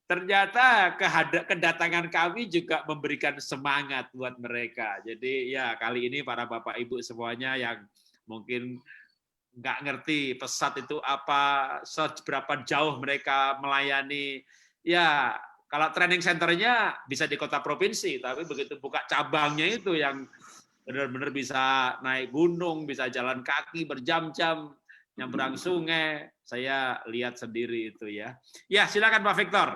ternyata kedatangan kami juga memberikan semangat buat mereka. Jadi ya kali ini para Bapak Ibu semuanya yang mungkin nggak ngerti pesat itu apa, seberapa jauh mereka melayani. Ya, kalau training centernya bisa di kota provinsi, tapi begitu buka cabangnya itu yang benar-benar bisa naik gunung, bisa jalan kaki berjam-jam, nyebrang sungai. Saya lihat sendiri itu ya. Ya, silakan Pak Victor.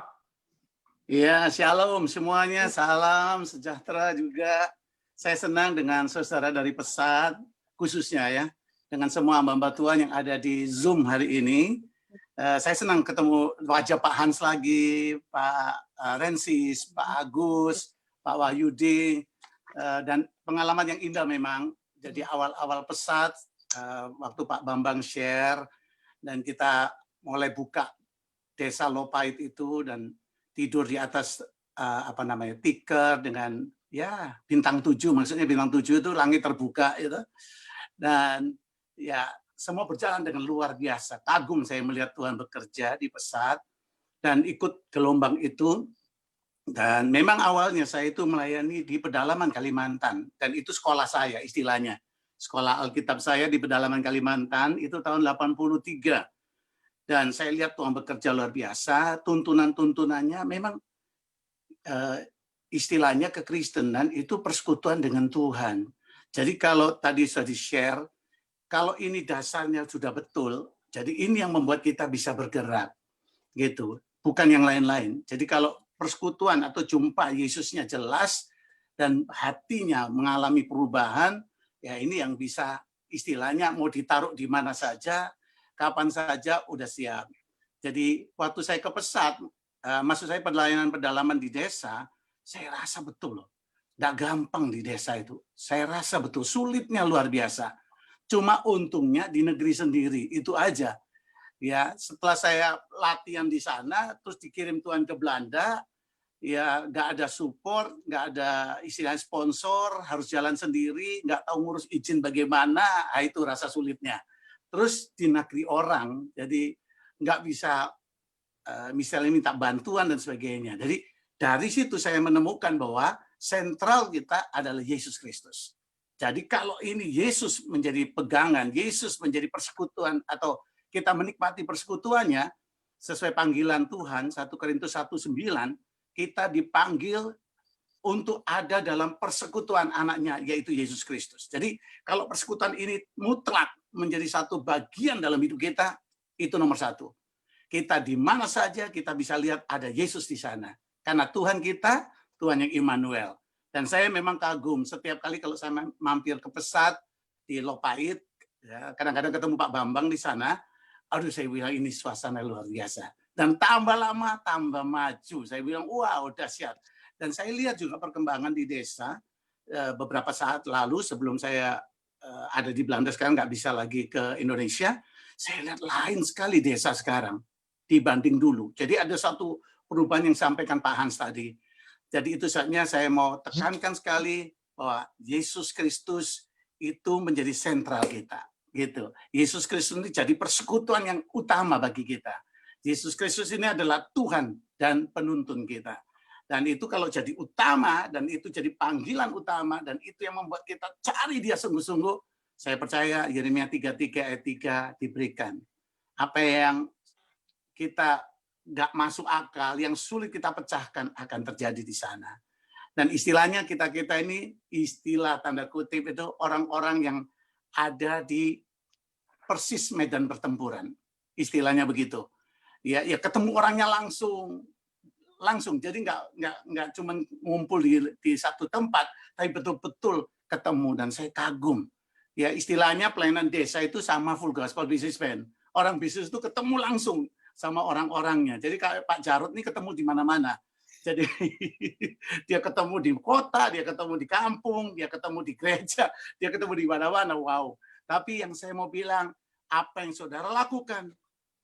Ya, shalom semuanya, salam sejahtera juga. Saya senang dengan saudara dari Pesat, khususnya ya, dengan semua hamba Tuhan yang ada di Zoom hari ini. Saya senang ketemu wajah Pak Hans lagi, Pak Rensis, Pak Agus, Pak Wahyudi, dan pengalaman yang indah memang. Jadi awal-awal Pesat, waktu Pak Bambang share, dan kita mulai buka desa Lopait itu dan tidur di atas tikar dengan ya bintang 7, maksudnya bintang 7 itu langit terbuka itu. Dan ya semua berjalan dengan luar biasa. Kagum saya melihat Tuhan bekerja di Pesat dan ikut gelombang itu. Dan memang awalnya saya itu melayani di pedalaman Kalimantan dan itu sekolah saya istilahnya. Sekolah Alkitab saya di pedalaman Kalimantan itu tahun 83. Dan saya lihat Tuhan bekerja luar biasa, tuntunan-tuntunannya memang istilahnya kekristenan itu persekutuan dengan Tuhan. Jadi kalau tadi sudah di-share, kalau ini dasarnya sudah betul, jadi ini yang membuat kita bisa bergerak, gitu. Bukan yang lain-lain. Jadi kalau persekutuan atau jumpa Yesusnya jelas dan hatinya mengalami perubahan, ya ini yang bisa istilahnya mau ditaruh di mana saja, kapan saja udah siap. Jadi waktu saya ke Pesat, maksud saya pelayanan pedalaman di desa, saya rasa betul loh, nggak gampang di desa itu. Saya rasa betul sulitnya luar biasa. Cuma untungnya di negeri sendiri itu aja. Ya setelah saya latihan di sana, terus dikirim Tuhan ke Belanda, ya nggak ada support, nggak ada istilah sponsor, harus jalan sendiri, nggak tahu ngurus izin bagaimana, itu rasa sulitnya. Terus di negeri orang, jadi nggak bisa misalnya minta bantuan dan sebagainya. Jadi dari situ saya menemukan bahwa sentral kita adalah Yesus Kristus. Jadi kalau ini Yesus menjadi pegangan, Yesus menjadi persekutuan atau kita menikmati persekutuannya sesuai panggilan Tuhan 1 Korintus 1:9, kita dipanggil untuk ada dalam persekutuan anaknya yaitu Yesus Kristus. Jadi kalau persekutuan ini mutlak menjadi satu bagian dalam hidup kita, itu nomor satu. Kita di mana saja kita bisa lihat ada Yesus di sana. Karena Tuhan kita, Tuhan yang Immanuel. Dan saya memang kagum setiap kali kalau saya mampir ke Pesat di Lopait, ya, kadang-kadang ketemu Pak Bambang di sana, aduh saya bilang ini suasana luar biasa. Dan tambah lama, tambah maju. Saya bilang, wow, dahsyat. Dan saya lihat juga perkembangan di desa beberapa saat lalu sebelum saya ada di Belanda sekarang nggak bisa lagi ke Indonesia, saya lihat lain sekali desa sekarang dibanding dulu. Jadi ada satu perubahan yang disampaikan Pak Hans tadi. Jadi itu saatnya saya mau tekankan sekali bahwa Yesus Kristus itu menjadi sentral kita. Gitu. Yesus Kristus ini jadi persekutuan yang utama bagi kita. Yesus Kristus ini adalah Tuhan dan penuntun kita. Dan itu kalau jadi utama, dan itu jadi panggilan utama, dan itu yang membuat kita cari dia sungguh-sungguh, saya percaya Yeremia 33 ayat 3 diberikan. Apa yang kita nggak masuk akal, yang sulit kita pecahkan akan terjadi di sana. Dan istilahnya kita-kita ini, istilah tanda kutip itu orang-orang yang ada di persis medan pertempuran. Istilahnya begitu. Ya ketemu orangnya langsung. Jadi nggak cuma ngumpul di satu tempat, tapi betul-betul ketemu dan saya kagum. Ya istilahnya pelayanan desa itu sama full gospel businessman. Orang bisnis itu ketemu langsung sama orang-orangnya. Jadi kayak Pak Jarod ini ketemu di mana-mana. Jadi dia ketemu di kota, dia ketemu di kampung, dia ketemu di gereja, dia ketemu di mana-mana. Wow. Tapi yang saya mau bilang, apa yang saudara lakukan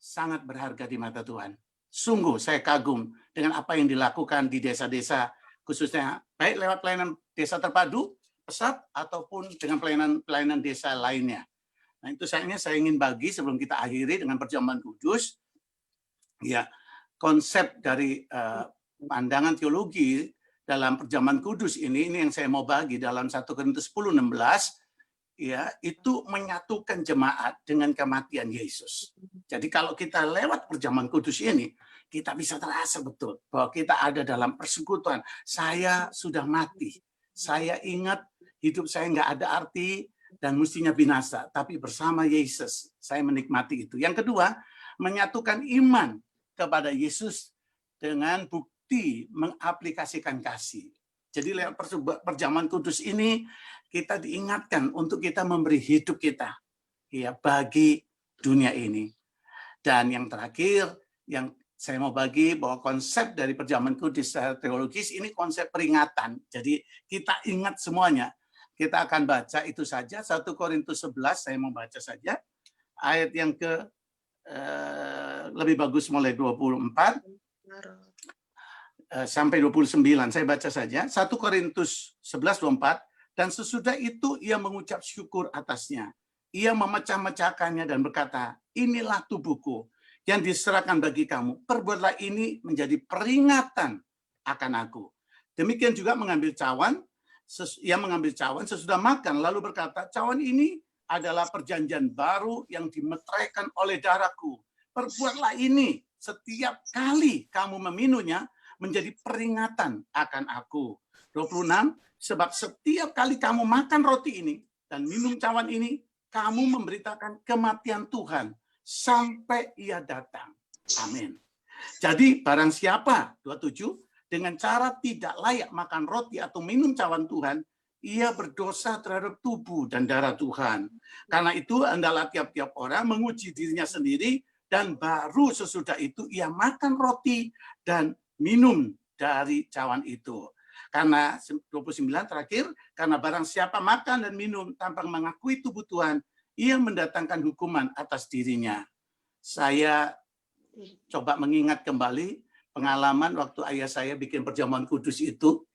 sangat berharga di mata Tuhan. Sungguh saya kagum dengan apa yang dilakukan di desa-desa, khususnya baik lewat pelayanan desa terpadu, Pesat, ataupun dengan pelayanan desa lainnya. Nah itu saya ingin bagi sebelum kita akhiri dengan perjamuan kudus, ya konsep dari pandangan teologi dalam perjamuan kudus ini yang saya mau bagi dalam 1 Korintus 10:16, ya itu menyatukan jemaat dengan kematian Yesus. Jadi kalau kita lewat perjamuan kudus ini, kita bisa terasa betul bahwa kita ada dalam persekutuan. Saya sudah mati. Saya ingat hidup saya nggak ada arti dan mestinya binasa. Tapi bersama Yesus, saya menikmati itu. Yang kedua, menyatukan iman kepada Yesus dengan bukti mengaplikasikan kasih. Jadi lewat perjamuan kudus ini, kita diingatkan untuk kita memberi hidup kita ya bagi dunia ini. Dan yang terakhir, yang saya mau bagi bahwa konsep dari perjamuan kudus teologis ini konsep peringatan. Jadi kita ingat semuanya. Kita akan baca itu saja, 1 Korintus 11, saya mau baca saja. Ayat yang lebih bagus mulai 24 sampai 29. Saya baca saja. 1 Korintus 11:24. Dan sesudah itu ia mengucap syukur atasnya. Ia memecah-mecahkannya dan berkata, inilah tubuhku yang diserahkan bagi kamu. Perbuatlah ini menjadi peringatan akan aku. Demikian juga mengambil cawan. Ia mengambil cawan sesudah makan, lalu berkata, cawan ini adalah perjanjian baru yang dimeteraikan oleh darahku. Perbuatlah ini setiap kali kamu meminumnya menjadi peringatan akan aku. 26, sebab setiap kali kamu makan roti ini dan minum cawan ini, kamu memberitakan kematian Tuhan sampai ia datang. Amin. Jadi barang siapa, 27, dengan cara tidak layak makan roti atau minum cawan Tuhan, ia berdosa terhadap tubuh dan darah Tuhan. Karena itu hendaklah tiap-tiap orang menguji dirinya sendiri, dan baru sesudah itu ia makan roti dan minum dari cawan itu. Karena 29 terakhir, karena barang siapa makan dan minum tanpa mengakui tubuh Tuhan, ia mendatangkan hukuman atas dirinya. Saya coba mengingat kembali pengalaman waktu ayah saya bikin perjamuan kudus itu,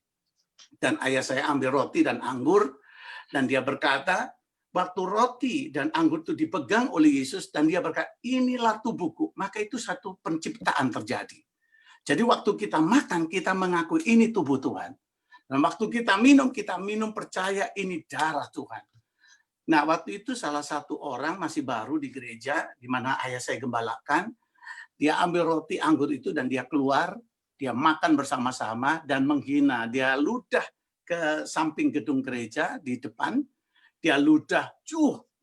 dan ayah saya ambil roti dan anggur, dan dia berkata, waktu roti dan anggur itu dipegang oleh Yesus, dan dia berkata, inilah tubuhku, maka itu satu penciptaan terjadi. Jadi waktu kita makan, kita mengakui ini tubuh Tuhan. Dan waktu kita minum percaya ini darah Tuhan. Nah, waktu itu salah satu orang masih baru di gereja, di mana ayah saya gembalakan, dia ambil roti anggur itu dan dia keluar, dia makan bersama-sama dan menghina. Dia ludah ke samping gedung gereja di depan, dia ludah,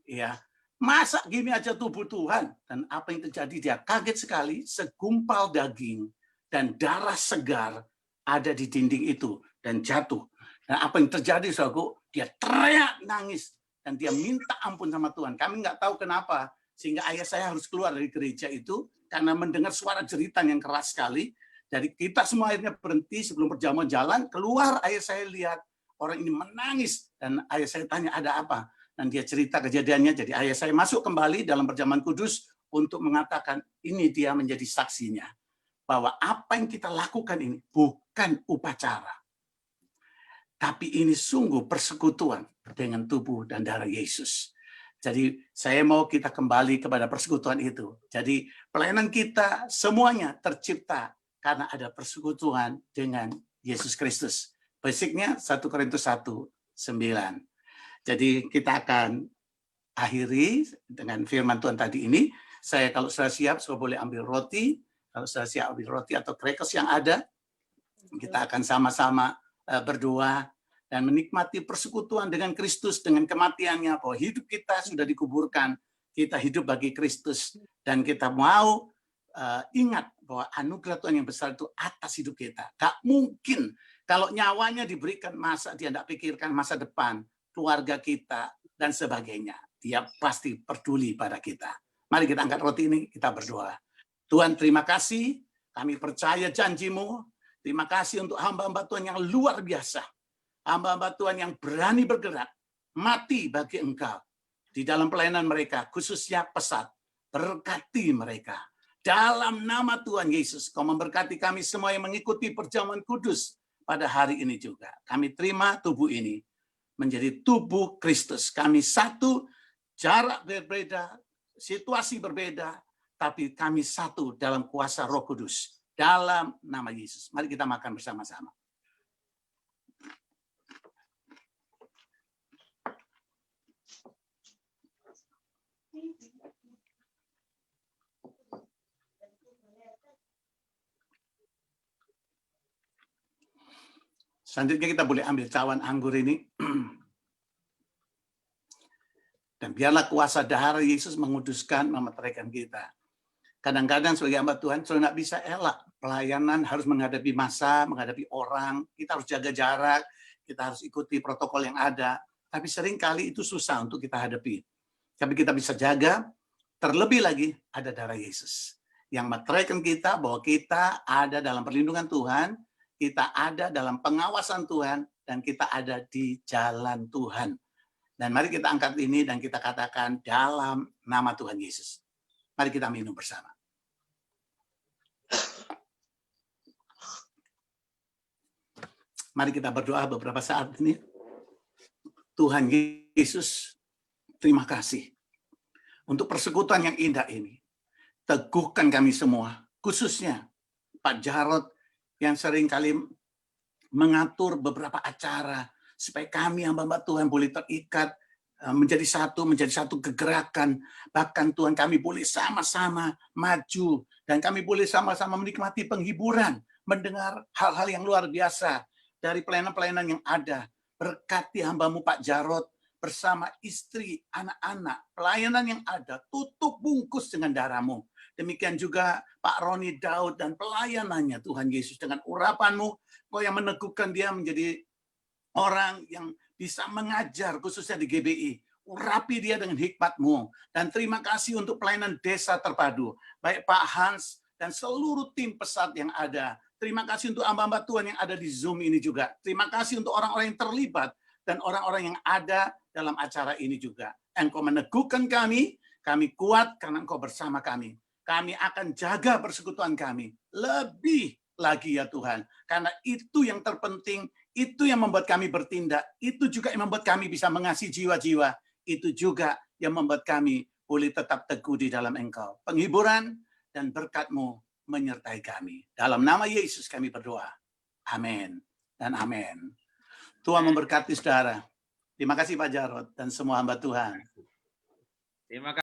ya, masa gini aja tubuh Tuhan? Dan apa yang terjadi? Dia kaget sekali, segumpal daging dan darah segar ada di dinding itu dan jatuh. Dan apa yang terjadi, saudaraku? Dia teriak nangis dan dia minta ampun sama Tuhan. Kami nggak tahu kenapa sehingga ayah saya harus keluar dari gereja itu karena mendengar suara jeritan yang keras sekali. Jadi kita semua akhirnya berhenti sebelum perjamuan jalan. Keluar ayah saya lihat orang ini menangis dan ayah saya tanya ada apa? Dan dia cerita kejadiannya. Jadi ayah saya masuk kembali dalam perjamuan kudus untuk mengatakan ini dia menjadi saksinya. Bahwa apa yang kita lakukan ini bukan upacara. Tapi ini sungguh persekutuan dengan tubuh dan darah Yesus. Jadi saya mau kita kembali kepada persekutuan itu. Jadi pelayanan kita semuanya tercipta karena ada persekutuan dengan Yesus Kristus. Basicnya 1 Korintus 1:9. Jadi kita akan akhiri dengan firman Tuhan tadi ini. Saya kalau sudah siap, saya boleh ambil roti. Kalau sudah siap ambil roti atau crackers yang ada, kita akan sama-sama berdoa dan menikmati persekutuan dengan Kristus, dengan kematiannya, bahwa hidup kita sudah dikuburkan, kita hidup bagi Kristus, dan kita mau ingat bahwa anugerah Tuhan yang besar itu atas hidup kita. Gak mungkin kalau nyawanya diberikan, masa dia tidak pikirkan masa depan, keluarga kita, dan sebagainya. Dia pasti peduli pada kita. Mari kita angkat roti ini, kita berdoa. Tuhan, terima kasih, kami percaya janji-Mu. Terima kasih untuk hamba-hamba Tuhan yang luar biasa. Hamba-hamba Tuhan yang berani bergerak, mati bagi Engkau. Di dalam pelayanan mereka, khususnya pesat, berkati mereka. Dalam nama Tuhan Yesus, Kau memberkati kami semua yang mengikuti perjamuan kudus pada hari ini juga. Kami terima tubuh ini menjadi tubuh Kristus. Kami satu, jarak berbeda, situasi berbeda, tapi kami satu dalam kuasa Roh Kudus. Dalam nama Yesus. Mari kita makan bersama-sama. Selanjutnya kita boleh ambil cawan anggur ini. Dan biarlah kuasa darah Yesus menguduskan, memeteraikan kita. Kadang-kadang sebagai hamba Tuhan, sudah nggak bisa elak. Pelayanan harus menghadapi masa, menghadapi orang. Kita harus jaga jarak, kita harus ikuti protokol yang ada. Tapi seringkali itu susah untuk kita hadapi. Tapi kita bisa jaga, terlebih lagi ada darah Yesus. Yang meteraikan kita bahwa kita ada dalam perlindungan Tuhan, kita ada dalam pengawasan Tuhan, dan kita ada di jalan Tuhan. Dan mari kita angkat ini dan kita katakan dalam nama Tuhan Yesus. Mari kita minum bersama. Mari kita berdoa beberapa saat ini. Tuhan Yesus, terima kasih untuk persekutuan yang indah ini. Teguhkan kami semua, khususnya Pak Jarod yang sering kali mengatur beberapa acara supaya kami hamba-hamba Tuhan boleh terikat menjadi satu kegerakan. Bahkan Tuhan kami boleh sama-sama maju dan kami boleh sama-sama menikmati penghiburan, mendengar hal-hal yang luar biasa dari pelayanan-pelayanan yang ada. Berkati hamba-Mu Pak Jarod bersama istri, anak-anak, pelayanan yang ada, tutup bungkus dengan darah-Mu. Demikian juga Pak Roni Daud dan pelayanannya Tuhan Yesus dengan urapan-Mu, Kau yang meneguhkan dia menjadi orang yang bisa mengajar khususnya di GBI. Urapi dia dengan hikmat-Mu. Dan terima kasih untuk pelayanan desa terpadu. Baik Pak Hans dan seluruh tim pesat yang ada. Terima kasih untuk hamba-hamba Tuhan yang ada di Zoom ini juga. Terima kasih untuk orang-orang yang terlibat dan orang-orang yang ada dalam acara ini juga. Engkau meneguhkan kami kuat karena Engkau bersama kami. Kami akan jaga persekutuan kami. Lebih lagi ya Tuhan. Karena itu yang terpenting, itu yang membuat kami bertindak. Itu juga yang membuat kami bisa mengasihi jiwa-jiwa. Itu juga yang membuat kami boleh tetap teguh di dalam Engkau. Penghiburan dan berkat-Mu menyertai kami. Dalam nama Yesus kami berdoa. Amin dan amin. Tuhan memberkati saudara. Terima kasih Pak Jarod dan semua hamba Tuhan. Terima kasih.